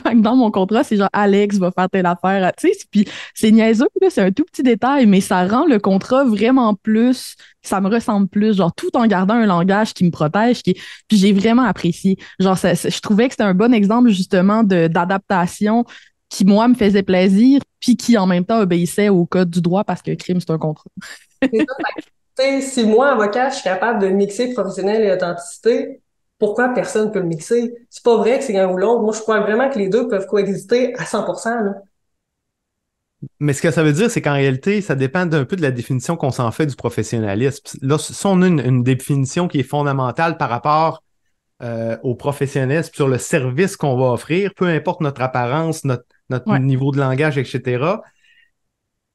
D: Fait que dans mon contrat, c'est genre Alex va faire telle affaire, tu sais. Puis c'est niaiseux, là, c'est un tout petit détail, mais ça rend le contrat vraiment plus, ça me ressemble plus, genre tout en gardant un langage qui me protège, puis j'ai vraiment apprécié. Genre, je trouvais que c'était un bon exemple justement d'adaptation qui, moi, me faisait plaisir, puis qui, en même temps, obéissait au code du droit parce que crime, c'est un contrat.
E: C'est ça, tu sais, si moi, avocat, je suis capable de mixer professionnel et authenticité, pourquoi personne peut le mixer? C'est pas vrai que c'est un ou l'autre. Moi, je crois vraiment que les deux peuvent coexister à 100%, là.
A: Mais ce que ça veut dire, c'est qu'en réalité, ça dépend un peu de la définition qu'on s'en fait du professionnalisme. Là, si on a une définition qui est fondamentale par rapport au professionnalisme, sur le service qu'on va offrir, peu importe notre apparence, notre niveau de langage, etc.,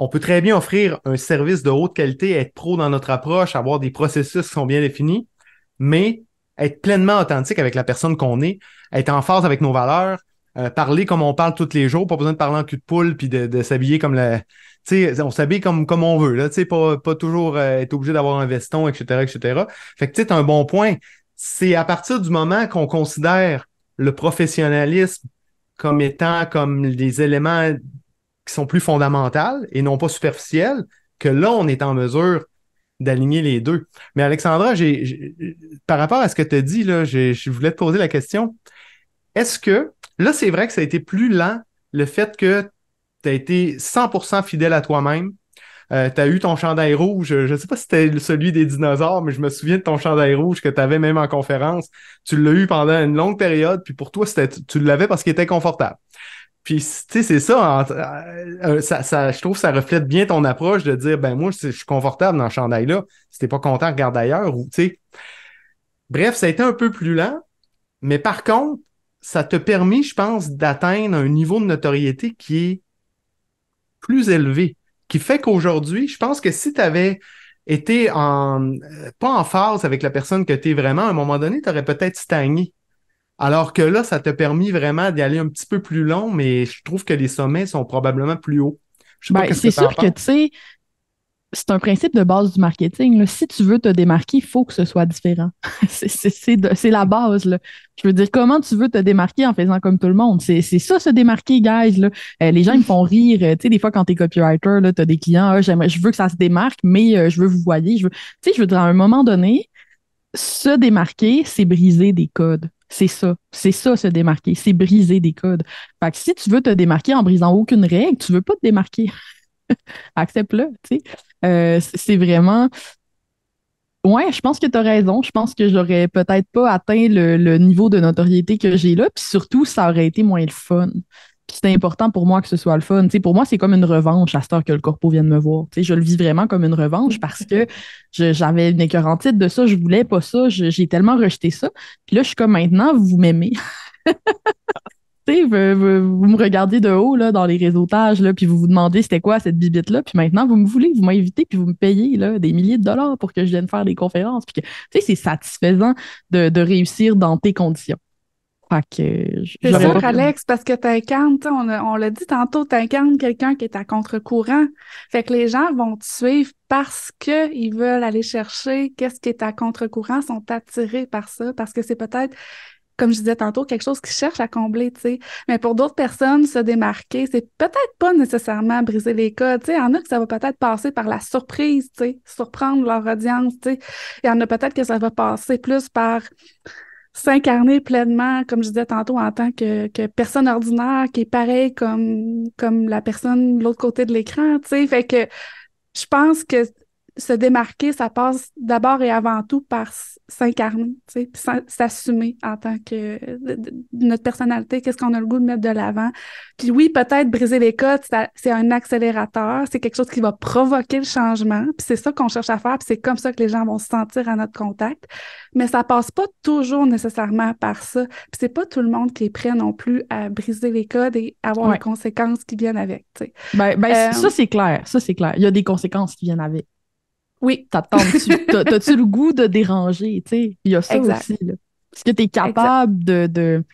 A: on peut très bien offrir un service de haute qualité, être pro dans notre approche, avoir des processus qui sont bien définis, mais être pleinement authentique avec la personne qu'on est, être en phase avec nos valeurs, parler comme on parle tous les jours, pas besoin de parler en cul de poule puis de s'habiller comme la... Tu sais, on s'habille comme on veut, là, tu sais, pas toujours être obligé d'avoir un veston, etc., etc. Fait que, tu sais, c'est un bon point. C'est à partir du moment qu'on considère le professionnalisme comme étant comme les éléments qui sont plus fondamentaux et non pas superficiels, que là, on est en mesure d'aligner les deux. Mais Alexandra, par rapport à ce que tu as dit, là, je voulais te poser la question. Est-ce que, là, c'est vrai que ça a été plus lent, le fait que tu as été 100% fidèle à toi-même. Tu as eu ton chandail rouge. Je ne sais pas si c'était celui des dinosaures, mais je me souviens de ton chandail rouge que tu avais même en conférence. Tu l'as eu pendant une longue période, puis pour toi, tu l'avais parce qu'il était confortable. Puis, tu sais, c'est ça, je trouve que ça reflète bien ton approche de dire, ben moi, je suis confortable dans ce chandail-là. Si t'es pas content, regarde ailleurs. Ou, tu sais. Bref, ça a été un peu plus lent, mais par contre, ça t'a permis, je pense, d'atteindre un niveau de notoriété qui est plus élevé, qui fait qu'aujourd'hui, je pense que si tu avais été pas en phase avec la personne que tu es vraiment, à un moment donné, tu aurais peut-être stagné. Alors que là, ça t'a permis vraiment d'y aller un petit peu plus long, mais je trouve que les sommets sont probablement plus hauts. Je sais pas qu'est-ce
D: c'est
A: que t'en
D: sûr que, tu sais, c'est un principe de base du marketing, là. Si tu veux te démarquer, il faut que ce soit différent. C'est la base, là. Je veux dire, comment tu veux te démarquer en faisant comme tout le monde? C'est ça, se démarquer, guys, là. Les gens, ils me font rire. Tu sais, des fois, quand t'es copywriter, là, t'as des clients, je veux que ça se démarque, mais je veux vous voyez. Tu sais, je veux dire, à un moment donné, se démarquer, c'est briser des codes. C'est ça, se démarquer. C'est briser des codes. Fait que si tu veux te démarquer en brisant aucune règle, tu veux pas te démarquer. Accepte-le, tu sais. C'est vraiment... Ouais, je pense que tu as raison. Je pense que j'aurais peut-être pas atteint le niveau de notoriété que j'ai là. Puis surtout, ça aurait été moins le fun. Puis c'est important pour moi que ce soit le fun. Tu sais, pour moi, c'est comme une revanche à cette heure que le corpo vienne me voir. Tu sais, je le vis vraiment comme une revanche parce que j'avais une écœurantite de ça. Je voulais pas ça. J'ai tellement rejeté ça. Puis là, je suis comme maintenant, vous m'aimez. Tu sais, vous me regardez de haut là, dans les réseautages, là, puis vous vous demandez c'était quoi cette bibite-là, puis maintenant vous me voulez, vous m'invitez, puis vous me payez là, des milliers de dollars pour que je vienne faire des conférences. Puis que, tu sais, c'est satisfaisant de réussir dans tes conditions. Fait que
C: c'est sûr, Alex, parce que t'incarnes, on l'a dit tantôt, t'incarnes quelqu'un qui est à contre-courant. Fait que les gens vont te suivre parce qu'ils veulent aller chercher qu'est-ce qui est à contre-courant, sont attirés par ça, parce que c'est peut-être, comme je disais tantôt, quelque chose qu'ils cherchent à combler, tu sais. Mais pour d'autres personnes, se démarquer, c'est peut-être pas nécessairement briser les codes, tu sais. Il y en a que ça va peut-être passer par la surprise, tu sais, surprendre leur audience, tu sais. Il y en a peut-être que ça va passer plus par s'incarner pleinement, comme je disais tantôt, en tant que personne ordinaire qui est pareil comme la personne de l'autre côté de l'écran, tu sais. Fait que je pense que se démarquer, ça passe d'abord et avant tout par s'incarner, tu sais, puis s'assumer en tant que notre personnalité, qu'est-ce qu'on a le goût de mettre de l'avant. Puis oui, peut-être briser les codes, c'est un accélérateur, c'est quelque chose qui va provoquer le changement, puis c'est ça qu'on cherche à faire, puis c'est comme ça que les gens vont se sentir à notre contact. Mais ça passe pas toujours nécessairement par ça. Puis c'est pas tout le monde qui est prêt non plus à briser les codes et avoir les conséquences qui viennent avec, tu sais.
D: Ça, c'est clair. Ça, c'est clair. Il y a des conséquences qui viennent avec.
C: Oui.
D: T'as-tu le goût de déranger, tu sais? Il y a ça aussi, là. Est-ce que tu es capable de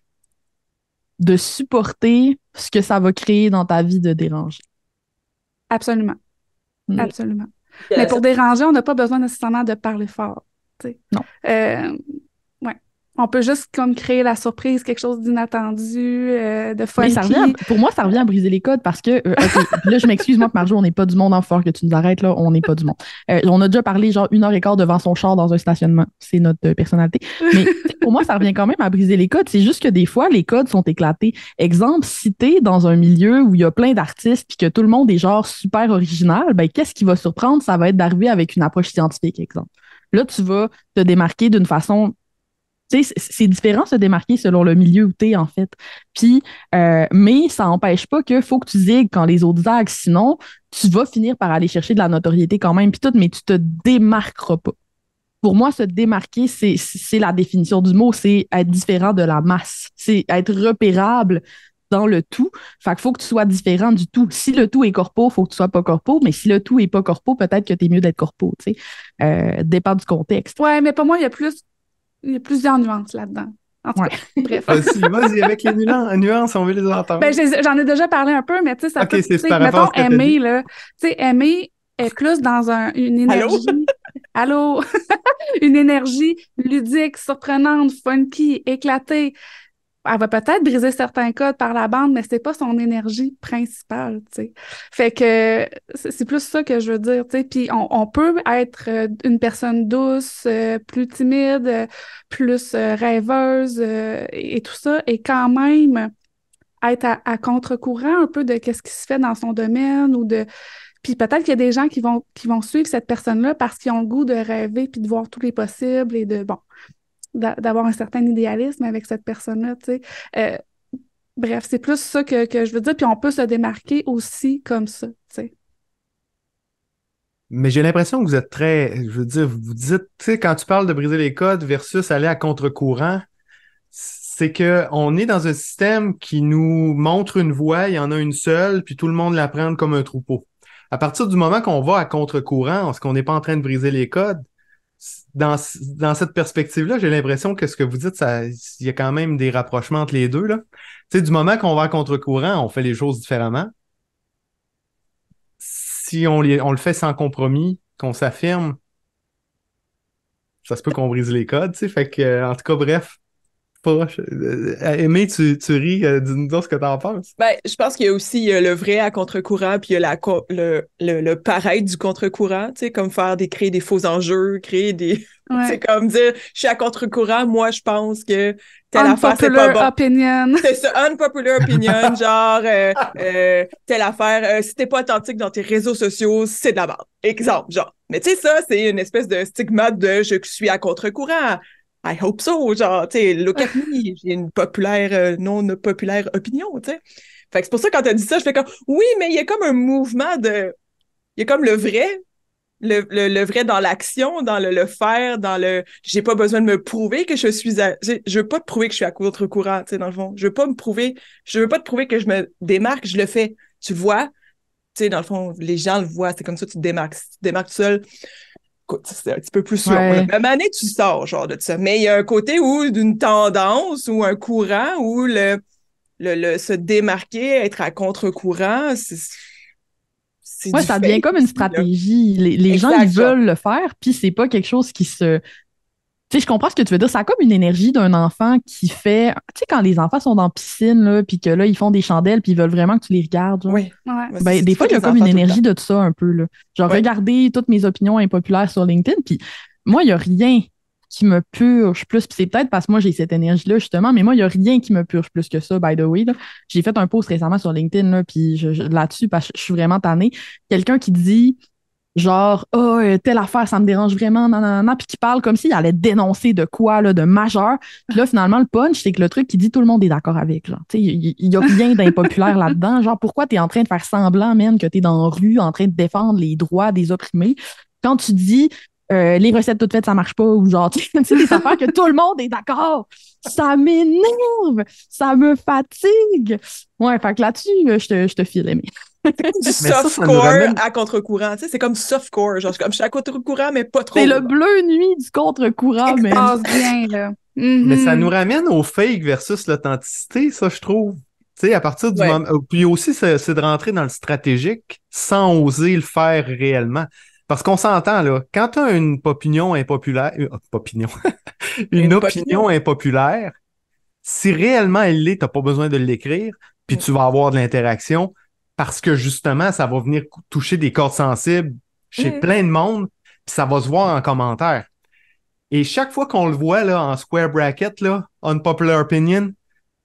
D: supporter ce que ça va créer dans ta vie de déranger?
C: Absolument. Absolument. Mais pour déranger, on n'a pas besoin nécessairement de parler fort, tu sais.
D: Non.
C: On peut juste comme créer la surprise, quelque chose d'inattendu, de funky.
D: Mais pour moi, ça revient à briser les codes parce que, là, je m'excuse, moi, Marjo, on n'est pas du monde, en fort que tu nous arrêtes, là, on n'est pas du monde. On a déjà parlé genre 1h15 devant son char dans un stationnement. C'est notre personnalité. Mais pour moi, ça revient quand même à briser les codes. C'est juste que des fois, les codes sont éclatés. Exemple, si t'es dans un milieu où il y a plein d'artistes puis que tout le monde est genre super original, ben, qu'est-ce qui va surprendre? Ça va être d'arriver avec une approche scientifique, exemple. Là, tu vas te démarquer d'une façon... Tu sais, c'est différent se démarquer selon le milieu où t'es, en fait. Puis, mais ça n'empêche pas qu'il faut que tu zigues quand les autres zaguent. Sinon, tu vas finir par aller chercher de la notoriété quand même, puis tout, mais tu te démarqueras pas. Pour moi, se démarquer, c'est la définition du mot, c'est être différent de la masse. C'est être repérable dans le tout. Fait qu'il faut que tu sois différent du tout. Si le tout est corpo, il faut que tu sois pas corpo, mais si le tout est pas corpo, peut-être que tu es mieux d'être corpo, tu sais. Dépend du contexte.
C: Ouais, mais pour moi, il y a plusieurs nuances là-dedans. En tout cas, bref.
A: Vas-y, avec les nuances, on veut les entendre.
C: Ben, j'en ai déjà parlé un peu, mais tu sais, ça peut,
A: c'est
C: tu sais,
A: par rapport
C: mettons,
A: à ce que t'as dit.
C: aimer, là, tu sais, aimer est plus dans une énergie. Allô? Une énergie ludique, surprenante, funky, éclatée. Elle va peut-être briser certains codes par la bande, mais c'est pas son énergie principale, tu sais. Fait que c'est plus ça que je veux dire, tu sais. Puis on peut être une personne douce, plus timide, plus rêveuse et tout ça, et quand même être à contre-courant un peu de qu'est-ce qui se fait dans son domaine ou de... Puis peut-être qu'il y a des gens qui vont suivre cette personne-là parce qu'ils ont le goût de rêver puis de voir tous les possibles et de, bon, d'avoir un certain idéalisme avec cette personne-là, tu sais. Bref, c'est plus ça que je veux dire. Puis on peut se démarquer aussi comme ça, tu sais.
A: Mais j'ai l'impression que vous êtes très, je veux dire, vous dites, tu sais, quand tu parles de briser les codes versus aller à contre-courant, c'est que on est dans un système qui nous montre une voie, il y en a une seule, puis tout le monde la prend comme un troupeau. À partir du moment qu'on va à contre-courant, est-ce qu'on n'est pas en train de briser les codes? Dans cette perspective-là, j'ai l'impression que ce que vous dites, il y a quand même des rapprochements entre les deux, là. Tu sais, du moment qu'on va à contre-courant, on fait les choses différemment. Si on le fait sans compromis, qu'on s'affirme, ça se peut qu'on brise les codes, tu sais. Fait que, en tout cas, bref. Aimé, tu ris, dis-nous donc ce que t'en penses.
B: Ben, je pense qu'il y a aussi le vrai à contre-courant, puis il y a le pareil du contre-courant, tu sais, comme créer des faux enjeux, créer des...
C: Ouais.
B: C'est comme dire, je suis à contre-courant, moi, je pense que telle affaire, c'est pas
C: Unpopular
B: bon.
C: opinion.
B: C'est ça, unpopular opinion, genre, telle affaire, si t'es pas authentique dans tes réseaux sociaux, c'est de la merde. Exemple, genre. Mais tu sais, ça, c'est une espèce de stigmate de je suis à contre-courant. I hope so, genre, tu sais, look at me, j'ai une non populaire opinion, tu sais. Fait que c'est pour ça, quand t'as dit ça, je fais comme, oui, mais il y a comme un mouvement il y a comme le vrai, le vrai dans l'action, dans le faire, j'ai pas besoin de me prouver que je veux pas te prouver que je suis à contre-courant, tu sais, dans le fond. Je veux pas te prouver que je me démarque, je le fais. Tu le vois, tu sais, dans le fond, les gens le voient, c'est comme ça que tu te démarques. Si tu te démarques tout seul, écoute, c'est un petit peu plus long.
D: Ouais.
B: Mais à un moment donné, tu sors, genre, de ça. Mais il y a un côté d'une tendance ou un courant où se démarquer, être à contre-courant, c'est
D: Ouais,
B: du
D: ça devient
B: fake
D: comme une
B: aussi, là.
D: stratégie. Les gens,
B: Exact,
D: ils
B: genre.
D: veulent le faire, puis c'est pas quelque chose qui se... Tu sais, je comprends ce que tu veux dire. Ça a comme une énergie d'un enfant qui fait... Tu sais, quand les enfants sont dans la piscine, là, puis que là, ils font des chandelles, puis ils veulent vraiment que tu les regardes, genre.
B: Oui.
C: Ouais.
B: Moi,
D: Ben,
B: c'est
D: des
B: ce
D: fois,
B: que
D: il y a
B: les
D: comme une
B: enfants tout le
D: énergie
B: temps.
D: de ça un peu, là. Genre,
B: Ouais.
D: regarder toutes mes opinions impopulaires sur LinkedIn, puis moi, il y a rien qui me purge plus. Puis c'est peut-être parce que moi, j'ai cette énergie-là, justement, mais moi, il y a rien qui me purge plus que ça, by the way, là. J'ai fait un post récemment sur LinkedIn, là, puis là-dessus, parce que je suis vraiment tannée. Quelqu'un qui dit... Genre, oh, telle affaire, ça me dérange vraiment, non, non, non, puis qui parle comme s'il allait dénoncer de quoi, là, de majeur. Puis là, finalement, le punch, c'est que le truc qui dit tout le monde est d'accord avec, genre. Tu sais, il y a rien d'impopulaire là-dedans. Genre, pourquoi t'es en train de faire semblant, man, que t'es dans la rue en train de défendre les droits des opprimés? Quand tu dis, les recettes toutes faites, ça marche pas, ou genre, tu sais, des affaires que tout le monde est d'accord. Ça m'énerve, ça me fatigue. Ouais, fait que là-dessus, je te file, Aimé.
B: Du
A: ça nous
B: softcore
A: ramène-
B: à contre-courant. Tu sais, c'est comme softcore. Genre, je suis à contre-courant, mais pas trop.
D: C'est le bleu nuit du contre-courant,
C: Ça
D: mais
C: passe bien, là.
A: Mais ça
C: Mhm.
A: nous ramène au fake versus l'authenticité, ça, je trouve. Tu sais, à partir du
B: Ouais.
A: moment. Puis aussi, c'est de rentrer dans le stratégique sans oser le faire réellement. Parce qu'on s'entend, là, quand tu as une opinion impopulaire, une opinion impopulaire, si réellement elle l'est, t'as pas besoin de l'écrire, puis tu vas avoir de l'interaction parce que justement, ça va venir toucher des cordes sensibles chez
B: Mm.
A: plein de monde, puis ça va se voir en commentaire. Et chaque fois qu'on le voit là, en square bracket, là, unpopular opinion,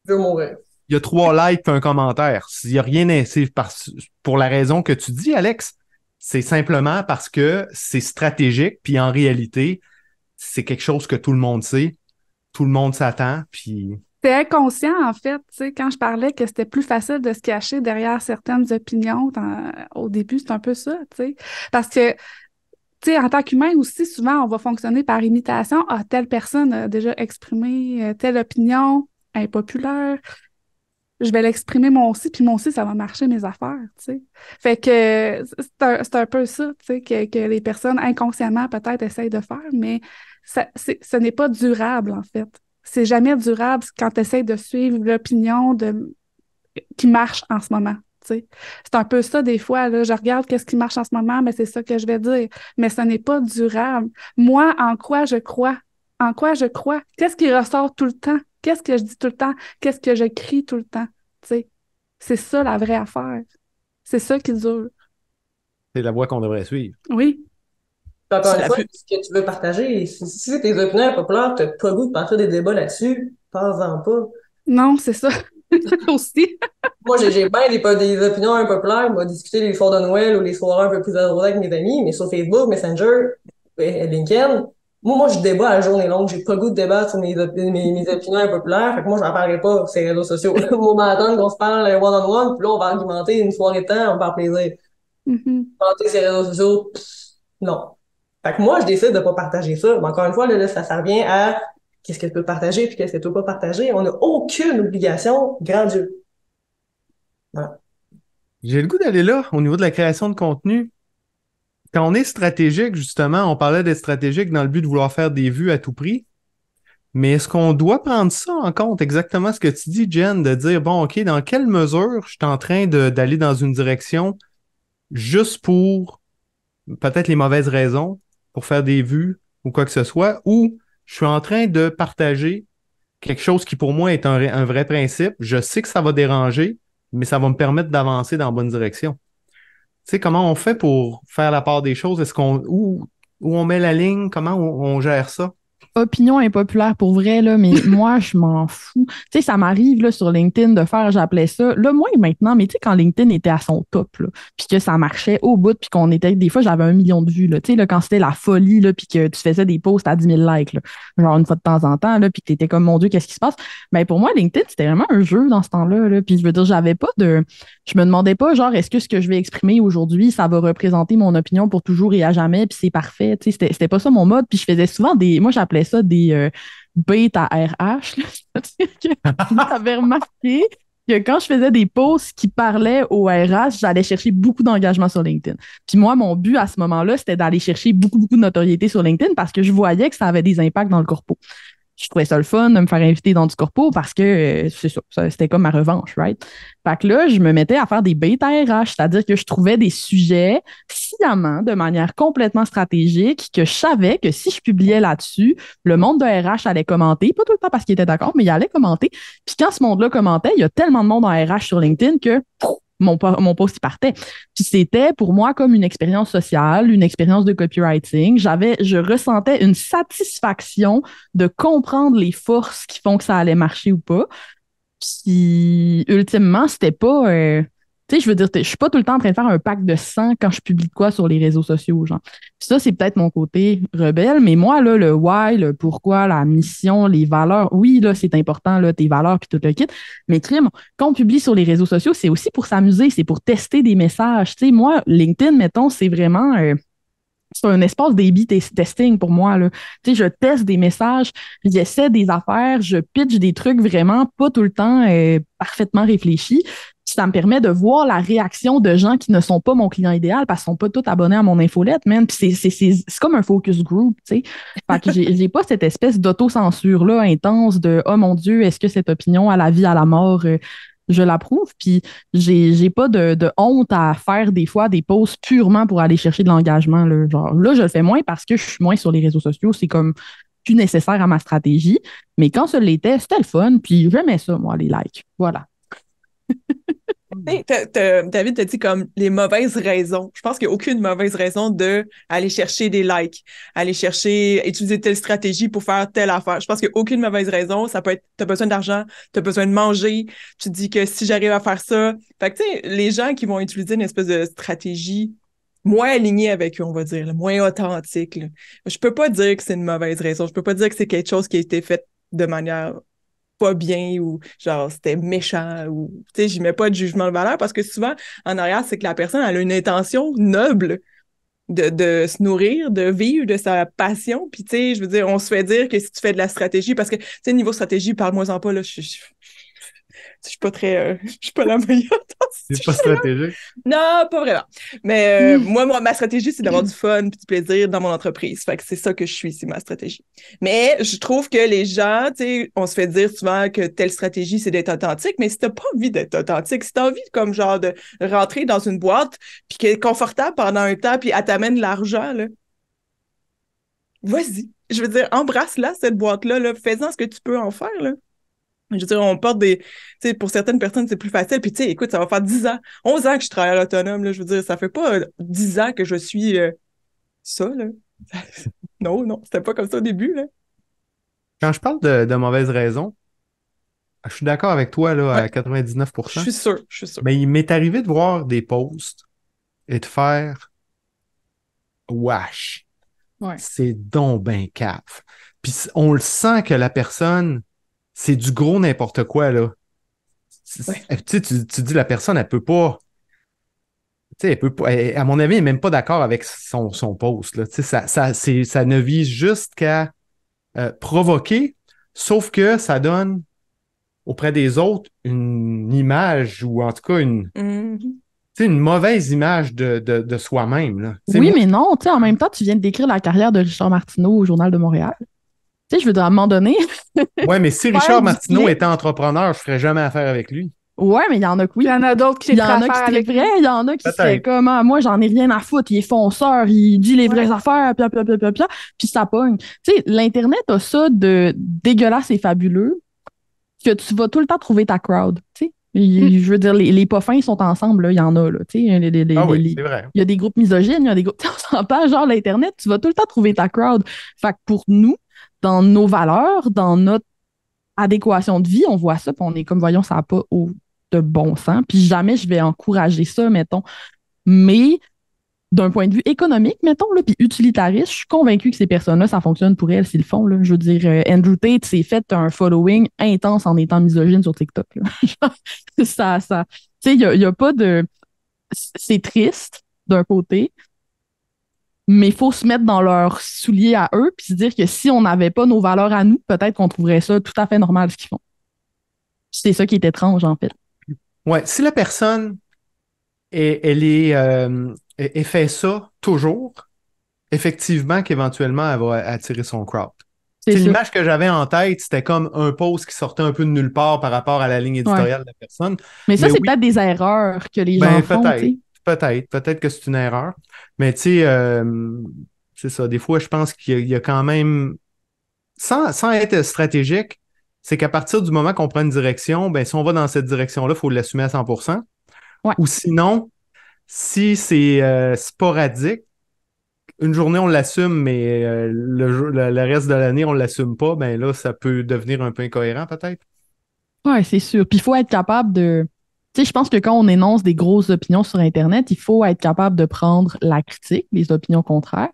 E: Je veux mourir.
A: il y a 3 likes et un commentaire. Il n'y a rien pour la raison que tu dis, Alex. C'est simplement parce que c'est stratégique, puis en réalité, c'est quelque chose que tout le monde sait, tout le monde s'attend, puis
C: C'est inconscient, en fait, tu sais, quand je parlais que c'était plus facile de se cacher derrière certaines opinions, au début, c'est un peu ça, tu sais. Parce que, tu sais, en tant qu'humain aussi, souvent, on va fonctionner par imitation. Ah, telle personne a déjà exprimé telle opinion impopulaire. je vais l'exprimer moi aussi, puis moi aussi, ça va marcher mes affaires, tu sais. Fait que c'est un peu ça, tu sais, que les personnes inconsciemment peut-être essayent de faire, mais ce n'est pas durable, en fait. C'est jamais durable quand tu essaies de suivre l'opinion qui marche en ce moment. Tu sais. C'est un peu ça des fois, là, je regarde qu'est-ce qui marche en ce moment, mais c'est ça que je vais dire. Mais ce n'est pas durable. Moi, en quoi je crois? En quoi je crois? Qu'est-ce qui ressort tout le temps? Qu'est-ce que je dis tout le temps? Qu'est-ce que je crie tout le temps? Tu sais. C'est ça la vraie affaire. C'est ça qui dure.
A: C'est la voie qu'on devrait suivre.
C: Oui.
E: Puis encore
B: C'est
E: une
B: la
E: fois,
B: plus...
E: ce que tu veux partager, si tes opinions impopulaires, t'as pas le goût de partir des débats là-dessus, parle-en pas.
C: Non, c'est ça. Aussi.
E: Moi, j'ai bien des opinions impopulaires. Moi, discuter les soirs de Noël ou les soirées un peu plus arrosées avec mes amis, mais sur Facebook, Messenger, LinkedIn, moi, je débat à la journée longue. J'ai pas le goût de débattre sur mes opinions impopulaires. Fait que moi, j'en parlerai pas sur les réseaux sociaux. Moi, on va attendre qu'on se parle one-on-one, puis là, on va argumenter une soirée de temps, on va faire plaisir.
C: Mhm.
E: Commenter sur les réseaux sociaux, non. Fait que moi, je décide de pas partager ça. Mais encore une fois, là, ça revient à qu'est-ce que tu peux partager puis qu'est-ce que tu peux pas partager. On n'a aucune obligation, grand Dieu. Voilà.
A: J'ai le goût d'aller là, au niveau de la création de contenu. Quand on est stratégique, justement, on parlait d'être stratégique dans le but de vouloir faire des vues à tout prix. Mais est-ce qu'on doit prendre ça en compte, exactement ce que tu dis, Jen, de dire, bon, OK, dans quelle mesure je suis en train d'aller dans une direction juste pour peut-être les mauvaises raisons, pour faire des vues ou quoi que ce soit, ou je suis en train de partager quelque chose qui pour moi est un vrai principe. Je sais que ça va déranger, mais ça va me permettre d'avancer dans la bonne direction. Tu sais, comment on fait pour faire la part des choses? Où on met la ligne? Comment on gère ça?
D: Opinion impopulaire pour vrai, là, mais moi, je m'en fous. Tu sais, ça m'arrive là, sur LinkedIn de faire, j'appelais ça, là, moins maintenant, mais tu sais, quand LinkedIn était à son top, là, puis que ça marchait au bout, puis qu'on était, des fois, j'avais 1 million de vues, là, tu sais, là, quand c'était la folie, là, puis que tu faisais des posts à 10 000 likes, là, genre une fois de temps en temps, là, puis que t'étais comme, mon Dieu, qu'est-ce qui se passe? Ben, pour moi, LinkedIn, c'était vraiment un jeu dans ce temps-là, là, puis je veux dire, je me demandais pas, genre, est-ce que ce que je vais exprimer aujourd'hui, ça va représenter mon opinion pour toujours et à jamais, puis c'est parfait, tu sais, c'était pas ça mon mode, puis je faisais souvent moi, j'appelais ça des bêtes à RH. Là. C'est-à-dire que vous avez remarqué que quand je faisais des posts qui parlaient au RH, j'allais chercher beaucoup d'engagement sur LinkedIn. Puis moi, mon but à ce moment-là, c'était d'aller chercher beaucoup, beaucoup de notoriété sur LinkedIn parce que je voyais que ça avait des impacts dans le corpo. Je trouvais ça le fun de me faire inviter dans du corpo parce que c'est ça, c'était comme ma revanche, right? Fait que là, je me mettais à faire des bêtes à RH, c'est-à-dire que je trouvais des sujets sciemment, de manière complètement stratégique, que je savais que si je publiais là-dessus, le monde de RH allait commenter, pas tout le temps parce qu'il était d'accord, mais il allait commenter. Puis quand ce monde-là commentait, il y a tellement de monde en RH sur LinkedIn que mon post il partait. Puis c'était pour moi comme une expérience sociale, une expérience de copywriting. Je ressentais une satisfaction de comprendre les forces qui font que ça allait marcher ou pas. Puis ultimement, c'était pas tu sais, je veux dire, je suis pas tout le temps en train de faire un pack de sang quand je publie quoi sur les réseaux sociaux, genre. Puis ça, c'est peut-être mon côté rebelle, mais moi, là, le why, le pourquoi, la mission, les valeurs, oui, là, c'est important, là, tes valeurs puis tout le kit. Mais crime, quand on publie sur les réseaux sociaux, c'est aussi pour s'amuser, c'est pour tester des messages. Tu sais, moi, LinkedIn, mettons, c'est vraiment c'est un espace d'A/B testing pour moi, là. Tu sais, je teste des messages, j'essaie des affaires, je pitch des trucs vraiment pas tout le temps parfaitement réfléchis. Puis ça me permet de voir la réaction de gens qui ne sont pas mon client idéal parce qu'ils sont pas tous abonnés à mon infolette, man. Puis c'est comme un focus group, tu sais. Fait que j'ai pas cette espèce d'autocensure-là intense de « Oh mon Dieu, est-ce que cette opinion à la vie, à la mort je l'approuve, puis j'ai pas de honte à faire des fois des posts purement pour aller chercher de l'engagement. Là. Genre, là, je le fais moins parce que je suis moins sur les réseaux sociaux. C'est comme plus nécessaire à ma stratégie. Mais quand ça l'était, c'était le fun. Puis j'aimais ça, moi, les likes. Voilà.
B: Hey, David t'a dit comme les mauvaises raisons. Je pense qu'il n'y a aucune mauvaise raison de aller chercher des likes, aller chercher, utiliser telle stratégie pour faire telle affaire. Je pense qu'il n'y a aucune mauvaise raison. Ça peut être, t'as besoin d'argent, t'as besoin de manger. Tu te dis que si j'arrive à faire ça. Fait que, tu sais, les gens qui vont utiliser une espèce de stratégie moins alignée avec eux, on va dire, là, moins authentique, là. Je peux pas dire que c'est une mauvaise raison. Je peux pas dire que c'est quelque chose qui a été fait de manière pas bien ou genre c'était méchant ou tu sais j'y mets pas de jugement de valeur parce que souvent en arrière c'est que la personne elle a une intention noble de se nourrir, de vivre de sa passion, puis tu sais je veux dire on se fait dire que si tu fais de la stratégie parce que tu sais niveau stratégie parle-moi-en pas là Je suis pas très, je suis pas la meilleure dans ce
A: C'est pas
B: sujet-là.
A: stratégique.
B: Non, pas vraiment. Mais moi, ma stratégie, c'est d'avoir du fun puis du plaisir dans mon entreprise. Fait que c'est ça que je suis, c'est ma stratégie. Mais je trouve que les gens, tu sais, on se fait dire souvent que telle stratégie, c'est d'être authentique, mais si t'as pas envie d'être authentique, si t'as envie comme genre de rentrer dans une boîte puis qu'elle est confortable pendant un temps puis elle t'amène de l'argent, là, vas-y. Je veux dire, embrasse-la, cette boîte-là, là, fais-en ce que tu peux en faire, là. Je veux dire, on porte des... Tu sais, pour certaines personnes, c'est plus facile. Puis, tu sais, écoute, ça va faire 10 ans, 11 ans que je travaille à l'autonome, là. Je veux dire, ça fait pas 10 ans que je suis ça, là. Non, non, c'était pas comme ça au début, là.
A: Quand je parle de mauvaises raisons, je suis d'accord avec toi là,
B: Ouais,
A: à 99%.
B: je suis sûre.
A: Mais il m'est arrivé de voir des posts et de faire wesh,
D: Ouais.
A: c'est donc ben cave. Puis on le sent que la personne, c'est du gros n'importe quoi, là.
B: Ouais.
A: Tu sais, tu dis la personne, elle peut pas. Tu sais, elle peut pas. À mon avis, elle n'est même pas d'accord avec son post, là. Tu sais, ça ne vise juste qu'à provoquer, sauf que ça donne auprès des autres une image ou en tout cas
B: Mhm.
A: tu sais, une mauvaise image de soi-même, là. Tu sais,
D: Oui,
A: moi,
D: mais non, tu sais, en même temps, tu viens de décrire la carrière de Richard Martineau au Journal de Montréal. Tu sais, je veux dire, à un moment donné,
A: ouais, mais si
D: faire
A: Richard
D: du
A: Martineau
D: clic.
A: était entrepreneur, je ferais jamais affaire avec lui.
D: Ouais, mais il y en a que
C: Il y
D: oui.
C: en a d'autres qui
D: Il y
C: seraient
D: en
C: à
D: a qui
C: faire avec lui.
D: triperaient, il y en a qui seraient
A: Peut-être.
D: comme ah, moi, j'en ai rien à foutre, il est fonceur, il dit les vraies
C: Ouais.
D: affaires, puis ça pogne. Tu sais, l'Internet a ça de dégueulasse et fabuleux que tu vas tout le temps trouver ta crowd. Tu sais,
C: Mm.
D: je veux dire, les pas fins, ils sont ensemble, là, il y en a, là. Tu sais,
A: Ah oui, c'est vrai.
D: il y a des groupes misogynes, il y a des groupes. On s'entend, genre, l'Internet, tu vas tout le temps trouver ta crowd. Fait que pour nous, dans nos valeurs, dans notre adéquation de vie, on voit ça, puis on est comme, voyons, ça n'a pas de bon sens. Puis jamais je vais encourager ça, mettons. Mais d'un point de vue économique, mettons, là, puis utilitariste, je suis convaincue que ces personnes-là, ça fonctionne pour elles s'ils le font. Là. Je veux dire, Andrew Tate s'est fait un following intense en étant misogyne sur TikTok. Là. Tu sais, il y a pas de... C'est triste, d'un côté, mais il faut se mettre dans leurs souliers à eux, puis se dire que si on n'avait pas nos valeurs à nous, peut-être qu'on trouverait ça tout à fait normal, ce qu'ils font. C'est ça qui est étrange, en fait.
A: Ouais, si la personne elle fait ça toujours, effectivement qu'éventuellement elle va attirer son crowd.
D: C'est
A: Tu sais,
D: sûr.
A: l'image que j'avais en tête, c'était comme un post qui sortait un peu de nulle part par rapport à la ligne
D: Ouais.
A: éditoriale de la personne.
D: Mais ça,
A: Mais
D: c'est
A: oui,
D: peut-être des erreurs que les gens
A: ben
D: font, tu sais.
A: peut-être que c'est une erreur. Mais tu sais, c'est ça. Des fois, je pense qu'il y a quand même, sans être stratégique, c'est qu'à partir du moment qu'on prend une direction, ben si on va dans cette direction-là, il faut l'assumer à 100%.
D: Ouais.
A: Ou sinon, si c'est sporadique, une journée on l'assume, mais le reste de l'année on l'assume pas, ben là, ça peut devenir un peu incohérent peut-être.
D: Ouais, c'est sûr. Puis il faut être capable de. Tu sais, je pense que quand on énonce des grosses opinions sur Internet, il faut être capable de prendre la critique, les opinions contraires.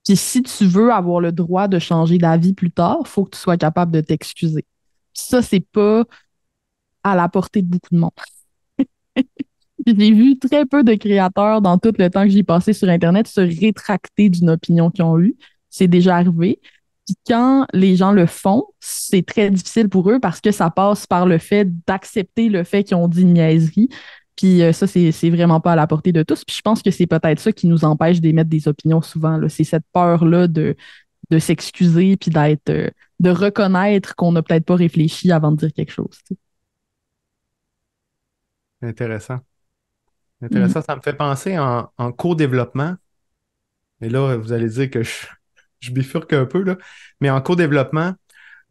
D: Puis si tu veux avoir le droit de changer d'avis plus tard, il faut que tu sois capable de t'excuser. Ça, c'est pas à la portée de beaucoup de monde. J'ai vu très peu de créateurs dans tout le temps que j'ai passé sur Internet se rétracter d'une opinion qu'ils ont eue. C'est déjà arrivé. Puis quand les gens le font, c'est très difficile pour eux parce que ça passe par le fait d'accepter le fait qu'ils ont dit une niaiserie. Puis ça, c'est vraiment pas à la portée de tous. Puis je pense que c'est peut-être ça qui nous empêche d'émettre des opinions souvent, là. C'est cette peur-là de s'excuser puis de reconnaître qu'on n'a peut-être pas réfléchi avant de dire quelque chose. Tu sais.
A: Intéressant.
D: Mhm.
A: Intéressant. Ça me fait penser en co-développement. Et là, vous allez dire que je bifurque un peu, là. Mais en co-développement,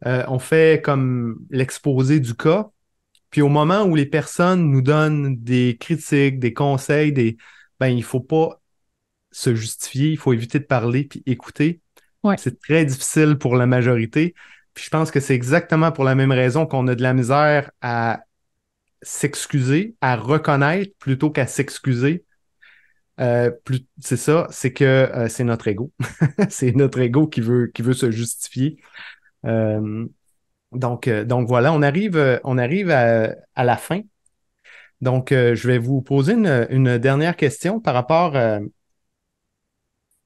A: on fait comme l'exposé du cas. Puis au moment où les personnes nous donnent des critiques, des conseils, ben, il faut pas se justifier, il faut éviter de parler puis écouter.
D: Ouais.
A: C'est très difficile pour la majorité. Puis je pense que c'est exactement pour la même raison qu'on a de la misère à s'excuser, à reconnaître plutôt qu'à s'excuser. C'est ça, c'est que c'est notre ego. C'est notre ego qui veut se justifier. Euh, donc voilà, on arrive à la fin. Donc, je vais vous poser une dernière question par rapport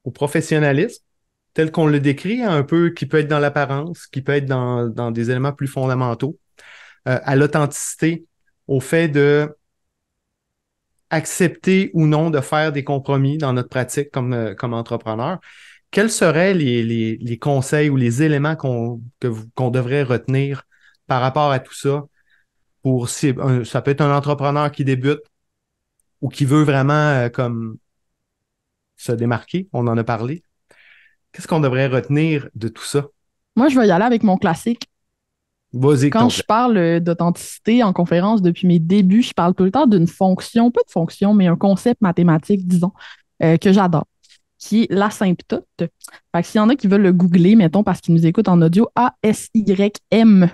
A: au professionnalisme, tel qu'on le décrit, un peu, qui peut être dans l'apparence, qui peut être dans des éléments plus fondamentaux. à l'authenticité, au fait de accepter ou non de faire des compromis dans notre pratique comme entrepreneur. Quels seraient les conseils ou les éléments qu'on devrait retenir par rapport à tout ça ça peut être un entrepreneur qui débute ou qui veut vraiment comme se démarquer, on en a parlé. Qu'est-ce qu'on devrait retenir de tout ça?
D: Moi, je vais y aller avec mon classique.
A: Vas-y,
D: Quand je parle d'authenticité en conférence depuis mes débuts, je parle tout le temps d'une fonction, pas de fonction, mais un concept mathématique, disons, que j'adore, qui est l'asymptote. Fait que s'il y en a qui veulent le googler, mettons, parce qu'ils nous écoutent en audio, ASYMPTOTE.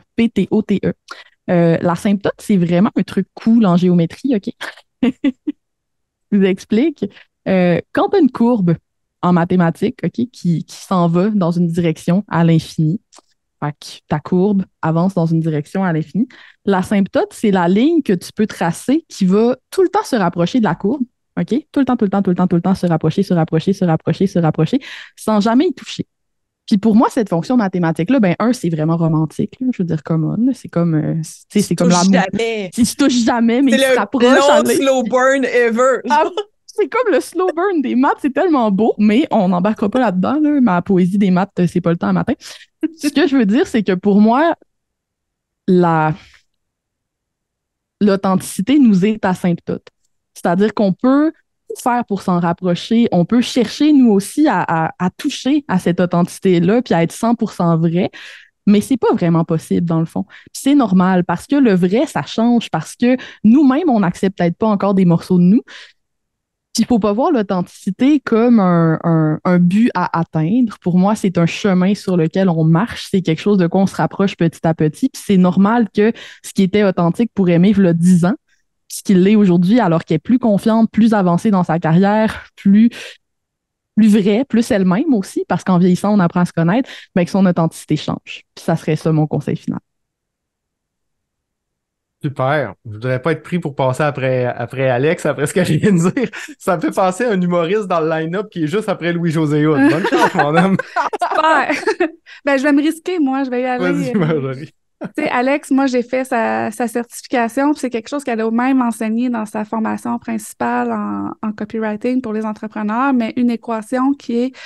D: L'asymptote, c'est vraiment un truc cool en géométrie, OK? Je vous explique. Quand tu as une courbe en mathématiques, OK, qui s'en va dans une direction à l'infini, fait que ta courbe avance dans une direction à l'infini. L'asymptote, c'est la ligne que tu peux tracer qui va tout le temps se rapprocher de la courbe. OK? Tout le temps, tout le temps, tout le temps, tout le temps se rapprocher, se rapprocher, se rapprocher, se rapprocher, sans jamais y toucher. Puis pour moi, cette fonction mathématique-là, ben, c'est vraiment romantique. Là. Je veux dire, come on. C'est comme, c'est comme l'amour.
B: Jamais.
D: Tu touches jamais, mais il se rapproche.
B: C'est le slow burn ever.
D: C'est comme le slow burn des maths, c'est tellement beau, mais on n'embarquera pas là-dedans. Là. Ma poésie des maths, c'est pas le temps à matin. Ce que je veux dire, c'est que pour moi, l'authenticité nous est asymptote. C'est-à-dire qu'on peut tout faire pour s'en rapprocher. On peut chercher, nous aussi, à toucher à cette authenticité-là puis à être 100% vrai. Mais c'est pas vraiment possible, dans le fond. Puis c'est normal parce que le vrai, ça change, parce que nous-mêmes, on n'accepte peut-être pas encore des morceaux de nous. Puis il faut pas voir l'authenticité comme un but à atteindre. Pour moi, c'est un chemin sur lequel on marche. C'est quelque chose de quoi on se rapproche petit à petit. Puis c'est normal que ce qui était authentique pour Aimée il y a 10 ans, ce qu'il l'est aujourd'hui, alors qu'elle est plus confiante, plus avancée dans sa carrière, plus vraie, plus elle-même aussi, parce qu'en vieillissant, on apprend à se connaître, mais que son authenticité change. Puis ça serait ça mon conseil final.
A: Super. Je voudrais pas être pris pour passer après Alex, après ce que je viens de dire. Ça me fait penser à un humoriste dans le line-up qui est juste après Louis-José Hood. Bonne chance, mon homme.
C: Super! Ben, je vais me risquer, moi. Je vais y aller.
A: Vas-y, Marjorie.
C: Tu sais, Alex, moi, j'ai fait sa certification, puis c'est quelque chose qu'elle a même enseigné dans sa formation principale en copywriting pour les entrepreneurs, mais une équation qui est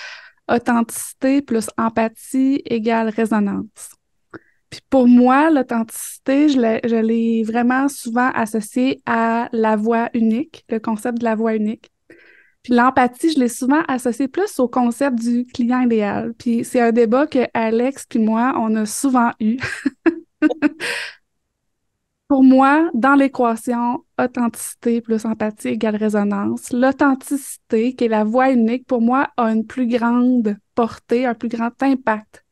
C: authenticité plus empathie égale résonance. Puis pour moi, l'authenticité, je l'ai vraiment souvent associée à la voix unique, le concept de la voix unique. Puis l'empathie, je l'ai souvent associée plus au concept du client idéal. Puis c'est un débat que Alex puis moi, on a souvent eu. Pour moi, dans l'équation authenticité plus empathie égale résonance, l'authenticité, qui est la voix unique, pour moi, a une plus grande portée, un plus grand impact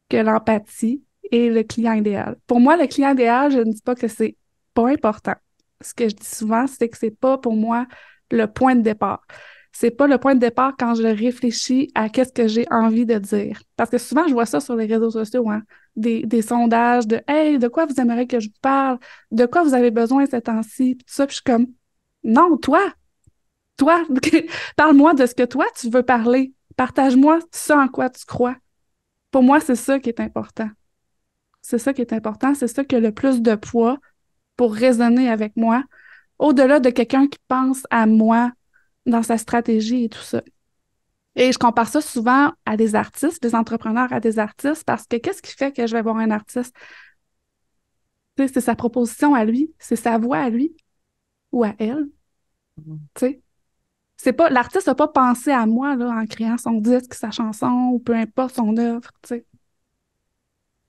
C: que l'empathie et le client idéal. Pour moi, le client idéal, je ne dis pas que c'est pas important. Ce que je dis souvent, c'est que c'est pas pour moi le point de départ. C'est pas le point de départ quand je réfléchis à qu'est-ce que j'ai envie de dire. Parce que souvent, je vois ça sur les réseaux sociaux, hein? Des sondages de « Hey, de quoi vous aimeriez que je vous parle? De quoi vous avez besoin ces temps-ci? » Puis tout ça, puis je suis comme « Non, toi, parle-moi de ce que toi, tu veux parler. Partage-moi ce en quoi tu crois. » Pour moi, c'est ça qui est important. C'est ça qui est important. C'est ça qui a le plus de poids pour résonner avec moi, au-delà de quelqu'un qui pense à moi dans sa stratégie et tout ça. Et je compare ça souvent à des artistes, des entrepreneurs à des artistes, parce que qu'est-ce qui fait que je vais voir un artiste? Tu sais, c'est sa proposition à lui, c'est sa voix à lui ou à elle. Tu sais, c'est pas, l'artiste n'a pas pensé à moi là, en créant son disque, sa chanson ou peu importe son œuvre. Tu sais.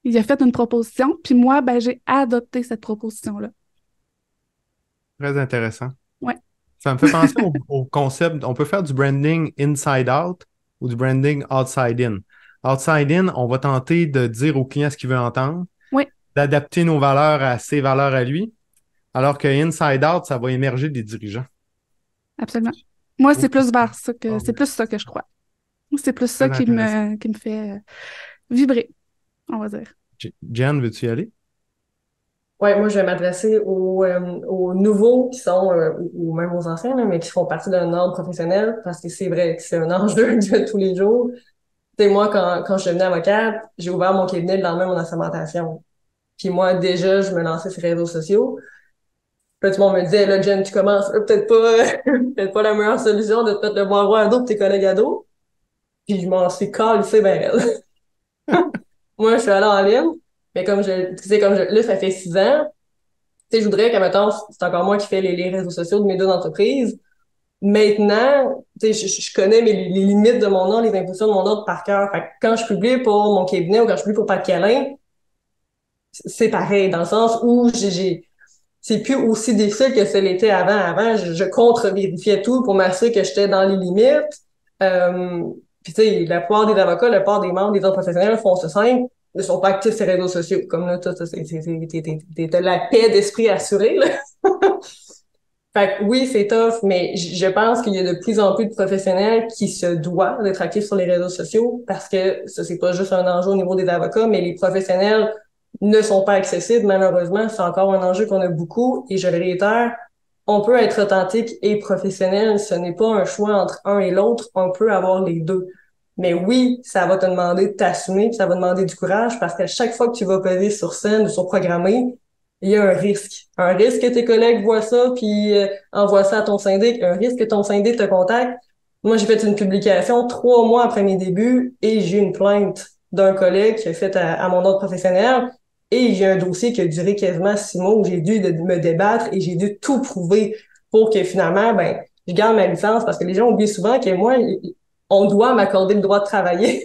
C: Il a fait une proposition, puis moi, ben, j'ai adopté cette proposition-là.
A: Très intéressant.
C: Ouais.
A: Ça me fait penser au concept, on peut faire du branding inside out ou du branding outside in. Outside in, on va tenter de dire au client ce qu'il veut entendre,
C: Oui.
A: d'adapter nos valeurs à ses valeurs à lui, alors que inside out, ça va émerger des dirigeants.
C: Absolument. Moi, c'est plus vers ça que c'est plus ça que je crois. C'est plus ça qui me fait vibrer, on va dire.
A: Jen, veux-tu y aller?
E: Oui, moi, je vais m'adresser aux nouveaux qui sont, ou même aux anciens, là, mais qui font partie d'un ordre professionnel, parce que c'est vrai que c'est un enjeu de tous les jours. Tu sais, moi, quand je devenais avocate, j'ai ouvert mon cabinet le lendemain de mon assermentation. Puis moi, déjà, je me lançais sur les réseaux sociaux. Puis là, tout le monde me disait, là, Jen, tu commences, peut-être pas, peut-être pas la meilleure solution de te mettre le boire à dos pour tes collègues ados. Puis je m'en suis calissée ben raide. Moi, je suis allée en ligne, mais là, ça fait 6 ans. Tu sais, je voudrais qu'à maintenant, c'est encore moi qui fais les réseaux sociaux de mes deux entreprises. Maintenant, tu sais, je connais les limites de mon ordre, les impulsions de mon ordre par cœur. Fait que quand je publie pour mon cabinet ou quand je publie pour Pat Câlin, c'est pareil, dans le sens où c'est plus aussi difficile que ce l'était avant. Avant, je contre-vérifiais tout pour m'assurer que j'étais dans les limites. Euh, Puis tu sais, la plupart des avocats, la plupart des membres des autres professionnels font ce simple, ne sont pas actifs sur les réseaux sociaux. Comme là, t'as la paix d'esprit assurée, là. Fait que oui, c'est tough, mais je pense qu'il y a de plus en plus de professionnels qui se doivent d'être actifs sur les réseaux sociaux parce que ça, c'est pas juste un enjeu au niveau des avocats, mais les professionnels ne sont pas accessibles, malheureusement. C'est encore un enjeu qu'on a beaucoup et je le réitère, on peut être authentique et professionnel. Ce n'est pas un choix entre un et l'autre. On peut avoir les deux. Mais oui, ça va te demander de t'assumer, puis ça va demander du courage parce qu'à chaque fois que tu vas peser sur scène ou sur programmer, il y a un risque. Un risque que tes collègues voient ça puis envoient ça à ton syndic. Un risque que ton syndic te contacte. Moi, j'ai fait une publication 3 mois après mes débuts et j'ai une plainte d'un collègue qui a fait à mon ordre professionnel. Et j'ai un dossier qui a duré quasiment 6 mois où j'ai dû me débattre et j'ai dû tout prouver pour que finalement, ben, je garde ma licence parce que les gens oublient souvent que moi, on doit m'accorder le droit de travailler.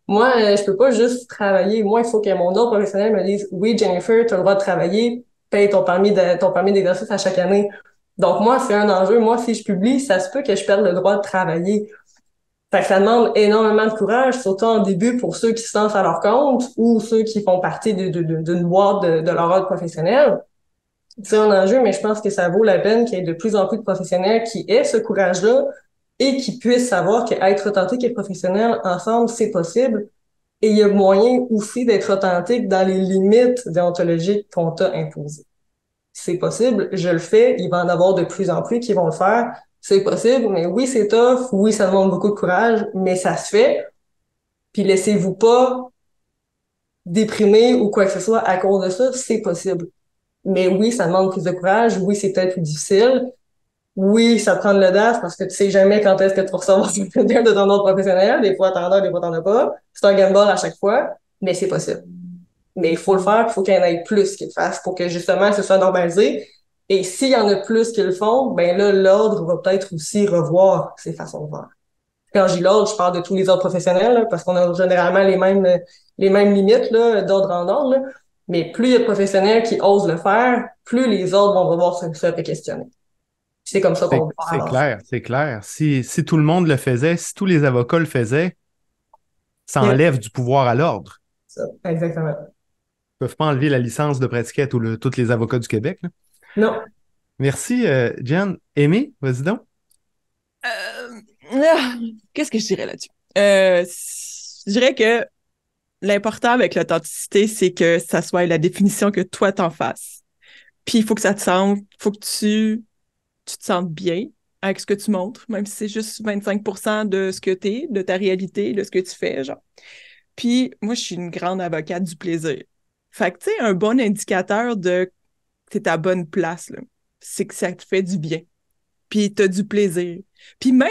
E: Moi, je peux pas juste travailler. Moi, il faut que mon ordre professionnel me dise, oui, Jennifer, tu as le droit de travailler, paye ton permis d'exercice à chaque année. Donc, moi, c'est un enjeu. Moi, si je publie, ça se peut que je perde le droit de travailler. Fait que ça demande énormément de courage, surtout en début pour ceux qui se lancent à leur compte ou ceux qui font partie d'une boîte de leur ordre professionnel. C'est un enjeu, mais je pense que ça vaut la peine qu'il y ait de plus en plus de professionnels qui aient ce courage-là et qui puissent savoir qu'être authentique et professionnel ensemble, c'est possible. Et il y a moyen aussi d'être authentique dans les limites déontologiques qu'on t'a imposées. C'est possible, je le fais, il va en avoir de plus en plus qui vont le faire. C'est possible, mais oui, c'est tough, oui, ça demande beaucoup de courage, mais ça se fait. Puis laissez-vous pas déprimer ou quoi que ce soit à cause de ça, c'est possible. Mais oui, ça demande plus de courage, oui, c'est peut-être plus difficile, oui, ça prend de l'audace parce que tu sais jamais quand est-ce que tu vas recevoir quelqu'un de ton ordre professionnel, des fois t'en as, des fois t'en as pas. C'est un gamble à chaque fois, mais c'est possible. Mais il faut le faire, il faut qu'il y en ait plus qui le fassent pour que justement ce soit normalisé. Et s'il y en a plus qui le font, ben là, l'ordre va peut-être aussi revoir ses façons de faire. Quand je dis l'ordre, je parle de tous les ordres professionnels, là, parce qu'on a généralement les mêmes limites là, d'ordre en ordre. Là. Mais plus il y a de professionnels qui osent le faire, plus les ordres vont devoir se questionner. C'est comme ça qu'on va
A: C'est clair, c'est clair. Si tout le monde le faisait, si tous les avocats le faisaient, ça enlève du pouvoir à l'ordre.
E: Ça, exactement.
A: Ils ne peuvent pas enlever la licence de pratiquer à tous les avocats du Québec. Là.
E: Non.
A: Merci, Jen. Aimé, vas-y donc.
B: Qu'est-ce que je dirais là-dessus? Je dirais que l'important avec l'authenticité, c'est que ça soit la définition que toi t'en fasses. Puis il faut que ça te sente, faut que tu te sentes bien avec ce que tu montres, même si c'est juste 25% de ce que t'es, de ta réalité, de ce que tu fais, genre. Puis moi, je suis une grande avocate du plaisir. Fait que, tu sais, un bon indicateur de que t'es à bonne place, là, c'est que ça te fait du bien. Puis t'as du plaisir. Puis même,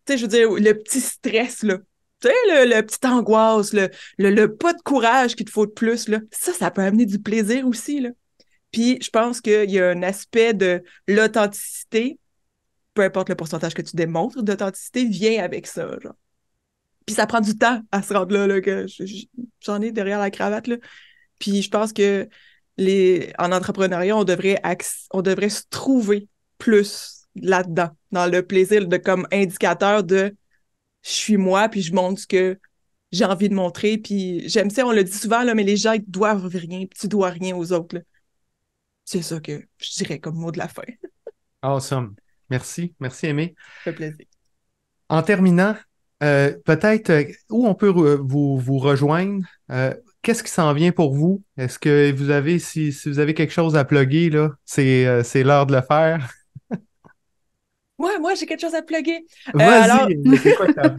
B: tu sais, je veux dire, le petit stress, là, tu sais, le petite angoisse, le pas de courage qu'il te faut de plus, là, ça peut amener du plaisir aussi, là. Puis je pense qu'il y a un aspect de l'authenticité, peu importe le pourcentage que tu démontres d'authenticité, vient avec ça, genre. Puis ça prend du temps à se rendre là, que j'en ai derrière la cravate, là. Puis je pense que en entrepreneuriat, on devrait se trouver plus là-dedans, dans le plaisir de comme indicateur de je suis moi, puis je montre ce que j'ai envie de montrer, puis j'aime ça, on le dit souvent, là, mais les gens, ils doivent rien, puis tu dois rien aux autres, là. C'est ça que je dirais comme mot de la fin.
A: Awesome. Merci. Merci, Aimé.
B: Ça fait plaisir.
A: En terminant, peut-être où on peut vous rejoindre? Qu'est-ce qui s'en vient pour vous? Est-ce que vous avez, si vous avez quelque chose à plugger, là, c'est l'heure de le faire?
B: Ouais, moi, j'ai quelque chose à plugger.
A: Vas-y,
B: Alors,
A: c'est quoi que t'as?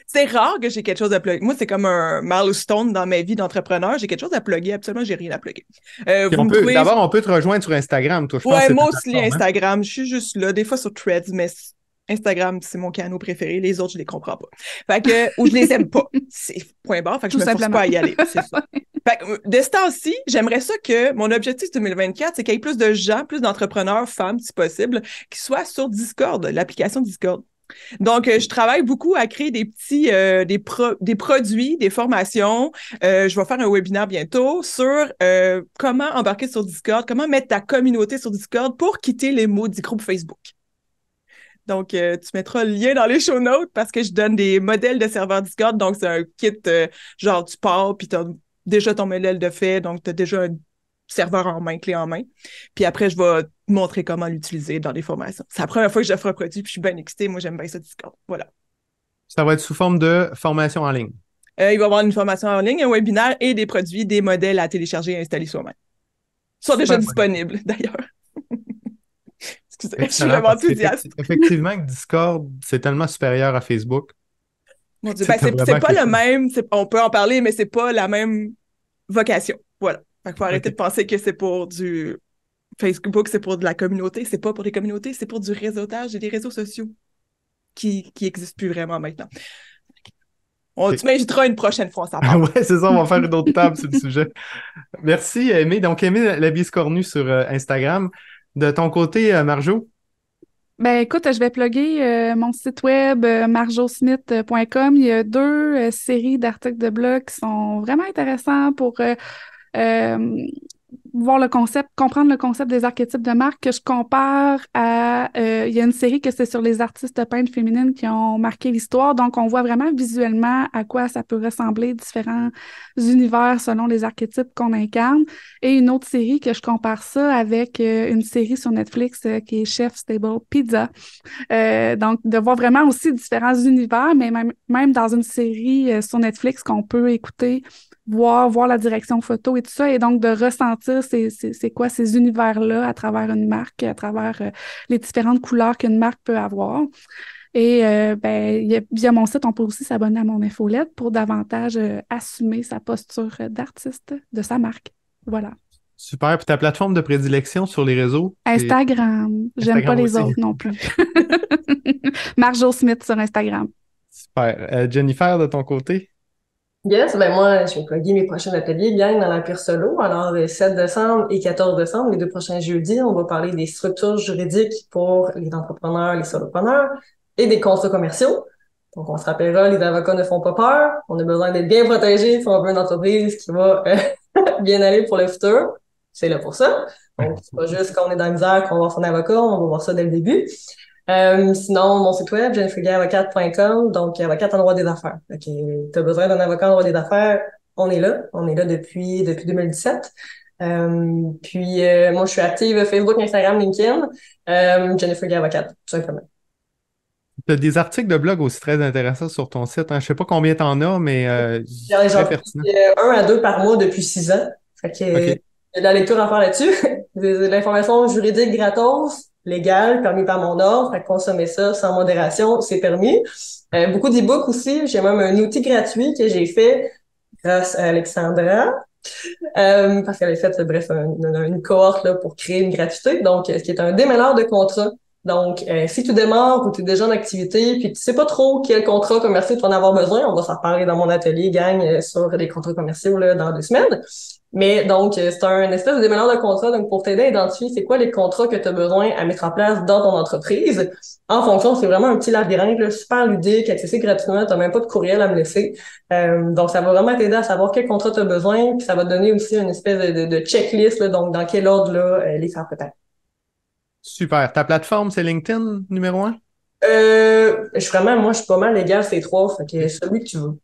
B: C'est rare que j'ai quelque chose à plugger. Moi, c'est comme un milestone dans ma vie d'entrepreneur. J'ai quelque chose à plugger. Absolument, j'ai rien à plugger.
A: Puis
B: Vous me trouvez...
A: d'abord, on peut te rejoindre sur Instagram. Toi, je pense
B: Ouais,
A: que c'est ta
B: mostly
A: plateforme, hein?
B: Instagram. Je suis juste là, des fois sur Threads, mais Instagram, c'est mon canal préféré. Les autres, je les comprends pas. Fait que, ou je les aime pas. C'est point barre. Fait que
C: Tout
B: je me force
C: simplement.
B: pas à y aller. C'est ça. Fait que, de ce temps-ci, j'aimerais ça que mon objectif 2024, c'est qu'il y ait plus de gens, plus d'entrepreneurs, femmes, si possible, qui soient sur Discord, l'application Discord. Donc, je travaille beaucoup à créer des petits, des produits, des formations. Je vais faire un webinaire bientôt sur comment embarquer sur Discord, comment mettre ta communauté sur Discord pour quitter les maudits groupes Facebook. Donc, tu mettras le lien dans les show notes parce que je donne des modèles de serveurs Discord. Donc, c'est un kit genre tu pars puis tu as déjà ton modèle de fait. Donc, tu as déjà un serveur en main, clé en main. Puis après, je vais te montrer comment l'utiliser dans des formations. C'est la première fois que j'offre un produit puis je suis bien excitée. Moi, j'aime bien ça Discord. Voilà.
A: Ça va être sous forme de formation en ligne.
B: Il va y avoir une formation en ligne, un webinaire et des produits, des modèles à télécharger et installer soi-même. Ils sont déjà disponibles, d'ailleurs. Excusez, je suis vraiment enthousiaste.
A: Effectivement, que Discord, c'est tellement supérieur à Facebook.
B: Mon Dieu, ben, c'est pas le même, on peut en parler, mais c'est pas la même vocation. Voilà. Fait qu'il faut arrêter de penser que c'est pour du Facebook, c'est pour de la communauté. C'est pas pour les communautés, c'est pour du réseautage et des réseaux sociaux qui existent plus vraiment maintenant. Tu m'inviteras une prochaine fois, ça parle.
A: Ouais, c'est ça, on va faire une autre table sur le sujet. Merci, Aimée. Donc, Aimée la biscornue sur Instagram. De ton côté, Marjo?
C: Ben écoute, je vais plugger mon site web marjosmith.com. Il y a 2 séries d'articles de blog qui sont vraiment intéressants pour voir le concept, comprendre le concept des archétypes de marque que je compare à... il y a une série que c'est sur les artistes peintres féminines qui ont marqué l'histoire. Donc, on voit vraiment visuellement à quoi ça peut ressembler différents univers selon les archétypes qu'on incarne. Et une autre série que je compare ça avec une série sur Netflix qui est Chef's Table Pizza. Donc, de voir vraiment aussi différents univers, mais même dans une série sur Netflix qu'on peut écouter, voir la direction photo et tout ça, et donc de ressentir c'est quoi ces univers-là à travers une marque, à travers les différentes couleurs qu'une marque peut avoir. Et via mon site, on peut aussi s'abonner à mon infolette pour davantage assumer sa posture d'artiste de sa marque. Voilà.
A: Super. Puis ta plateforme de prédilection sur les réseaux?
C: Instagram. J'aime pas les
A: aussi.
C: autres non plus. Marjo Smith sur Instagram.
A: Super. Jennifer, de ton côté?
E: Yes, ben moi, je vais plugger mes prochains ateliers gang dans l'Empire Solo. Alors, le 7 décembre et 14 décembre, les 2 prochains jeudis, on va parler des structures juridiques pour les entrepreneurs, les solopreneurs et des contrats commerciaux. Donc, on se rappellera, les avocats ne font pas peur. On a besoin d'être bien protégés si on veut une entreprise qui va bien aller pour le futur. C'est là pour ça. Donc, c'est pas juste quand on est dans la misère qu'on va voir son avocat, on va voir ça dès le début. Sinon, mon site web, jennifergayavocate.com, donc avocate en droit des affaires. Ok, t'as besoin d'un avocat en droit des affaires, on est là depuis 2017. Moi, je suis active Facebook, Instagram, LinkedIn, Jennifer Gay Avocate, tout simplement.
A: Tu as des articles de blog aussi très intéressants sur ton site. Hein? Je sais pas combien tu en as, mais
E: J'en
A: très pertinent.
E: 1 à 2 par mois depuis 6 ans. Fait que il y a de la lecture à faire là-dessus. De l'information juridique gratos, légale, permis par mon ordre. Fait que consommer ça sans modération, c'est permis. Beaucoup d'e-books aussi. J'ai même un outil gratuit que j'ai fait grâce à Alexandra. Parce qu'elle a fait, bref, une cohorte là, pour créer une gratuité. Donc, ce qui est un démêleur de contrats. Donc, si tu démarres ou tu es déjà en activité, puis tu sais pas trop quel contrat commercial tu vas en avoir besoin, on va s'en reparler dans mon atelier, gang, sur les contrats commerciaux là, dans 2 semaines. Mais donc, c'est un espèce de démêleur de contrat, donc pour t'aider à identifier c'est quoi les contrats que tu as besoin à mettre en place dans ton entreprise. En fonction, c'est vraiment un petit labyrinthe là, super ludique, accessible gratuitement, tu n'as même pas de courriel à me laisser. Donc, ça va vraiment t'aider à savoir quel contrat tu as besoin, puis ça va te donner aussi une espèce de checklist, là, donc dans quel ordre là, les faire peut-être.
A: Super. Ta plateforme, c'est LinkedIn numéro 1?
E: Je suis pas mal légal ces 3, fait que celui que tu veux.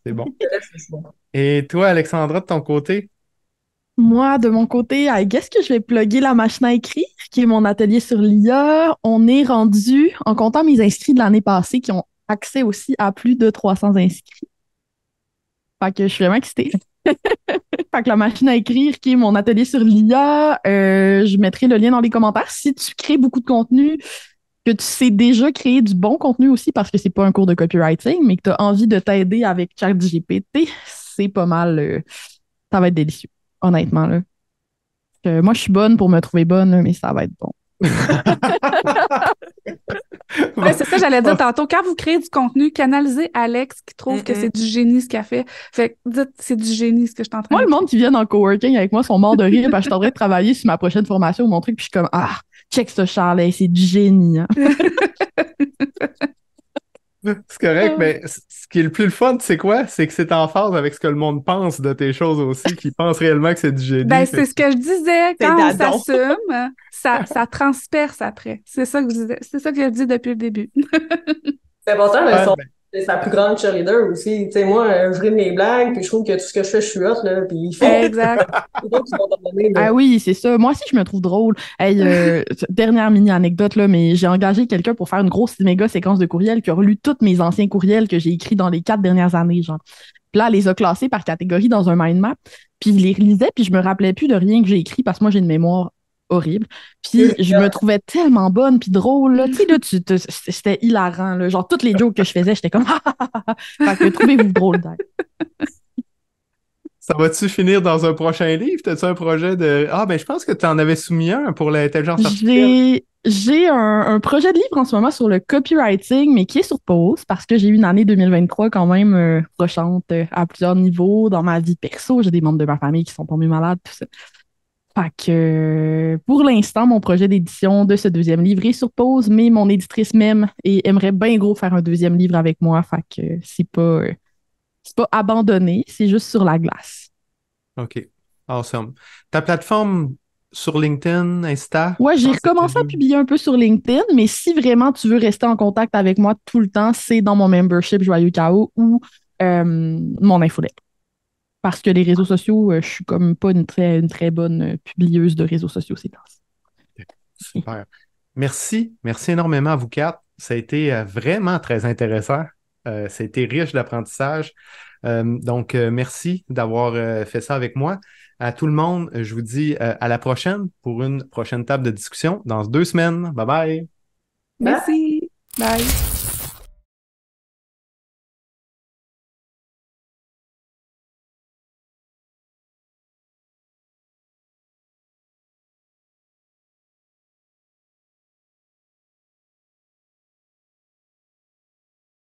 A: C'est bon. Et toi, Alexandra, de ton côté?
D: Moi, de mon côté, I guess que je vais plugger la machine à écrire, qui est mon atelier sur l'IA. On est rendu, en comptant mes inscrits de l'année passée, qui ont accès aussi à plus de 300 inscrits. Fait que je suis vraiment excitée. Fait que la machine à écrire, qui est mon atelier sur l'IA, je mettrai le lien dans les commentaires. Si tu crées beaucoup de contenu, que tu sais déjà créer du bon contenu aussi parce que c'est pas un cours de copywriting, mais que tu as envie de t'aider avec ChatGPT, c'est pas mal. Ça va être délicieux, honnêtement. Là. Moi, je suis bonne pour me trouver bonne, là, mais ça va être bon.
C: Ouais, c'est ça, j'allais dire tantôt. Quand vous créez du contenu, canalisez Alex qui trouve que c'est du génie ce qu'elle fait. Fait que dites, c'est du génie ce que je suis en train
D: Moi,
C: de
D: le
C: faire.
D: monde qui vient en coworking avec moi sont morts de rire parce que je suis en train de travailler sur ma prochaine formation ou mon truc, puis je suis comme, ah, check ça, Charles, hey, c'est du génie. Hein?
A: C'est correct, mais ce qui est le plus le fun, c'est quoi? C'est que c'est en phase avec ce que le monde pense de tes choses aussi, qui pense réellement que c'est du génie.
C: Ben, c'est ce que je disais. Quand on
B: dadon.
C: s'assume, ça transperce après. C'est ça que je disais. C'est ça que je dis depuis le début.
E: C'est important, mais
A: Ouais,
E: c'est sa plus grande cheerleader aussi. Tu sais, moi, je ris de mes blagues, puis je trouve que tout ce que je fais, je suis hot, là, puis il fait.
C: Exact.
E: C'est toi qui vas t'en donner, là.
D: Ah oui, c'est ça. Moi aussi, je me trouve drôle. Hey, dernière mini-anecdote, là, mais j'ai engagé quelqu'un pour faire une grosse méga séquence de courriels qui a relu tous mes anciens courriels que j'ai écrits dans les 4 dernières années, genre. Puis là, elle les a classés par catégorie dans un mind map. Puis je les relisais, puis je me rappelais plus de rien que j'ai écrit parce que moi, j'ai une mémoire horrible. Puis je me trouvais tellement bonne puis drôle. Là. Tu sais, là, c'était hilarant. Là. Genre, toutes les jokes que je faisais, j'étais comme Fait que trouvez-vous drôle d'ailleurs.
A: Ça va-tu finir dans un prochain livre? T'as-tu un projet de... Ah, ben je pense que tu en avais soumis un pour l'intelligence artificielle.
D: J'ai un projet de livre en ce moment sur le copywriting, mais qui est sur pause parce que j'ai eu une année 2023 quand même rochante à plusieurs niveaux dans ma vie perso. J'ai des membres de ma famille qui sont tombés malades, tout ça. Fait que pour l'instant, mon projet d'édition de ce deuxième livre est sur pause, mais mon éditrice m'aime et aimerait bien gros faire un deuxième livre avec moi. Fait que c'est pas abandonné, c'est juste sur la glace.
A: OK. Awesome. Ta plateforme sur LinkedIn, Insta?
D: Ouais,
A: je
D: j'ai
A: pense que
D: recommencé
A: c'est
D: à publier un peu sur LinkedIn, mais si vraiment tu veux rester en contact avec moi tout le temps, c'est dans mon membership Joyeux Chaos ou mon infolettre. Parce que les réseaux sociaux, je suis comme pas une très bonne publieuse de réseaux sociaux ces temps-ci.
A: super. Merci. Merci énormément à vous quatre. Ça a été vraiment très intéressant. Ça a été riche d'apprentissage. Donc, merci d'avoir fait ça avec moi. À tout le monde, je vous dis à la prochaine pour une prochaine table de discussion dans 2 semaines. Bye bye.
C: Merci. Bye.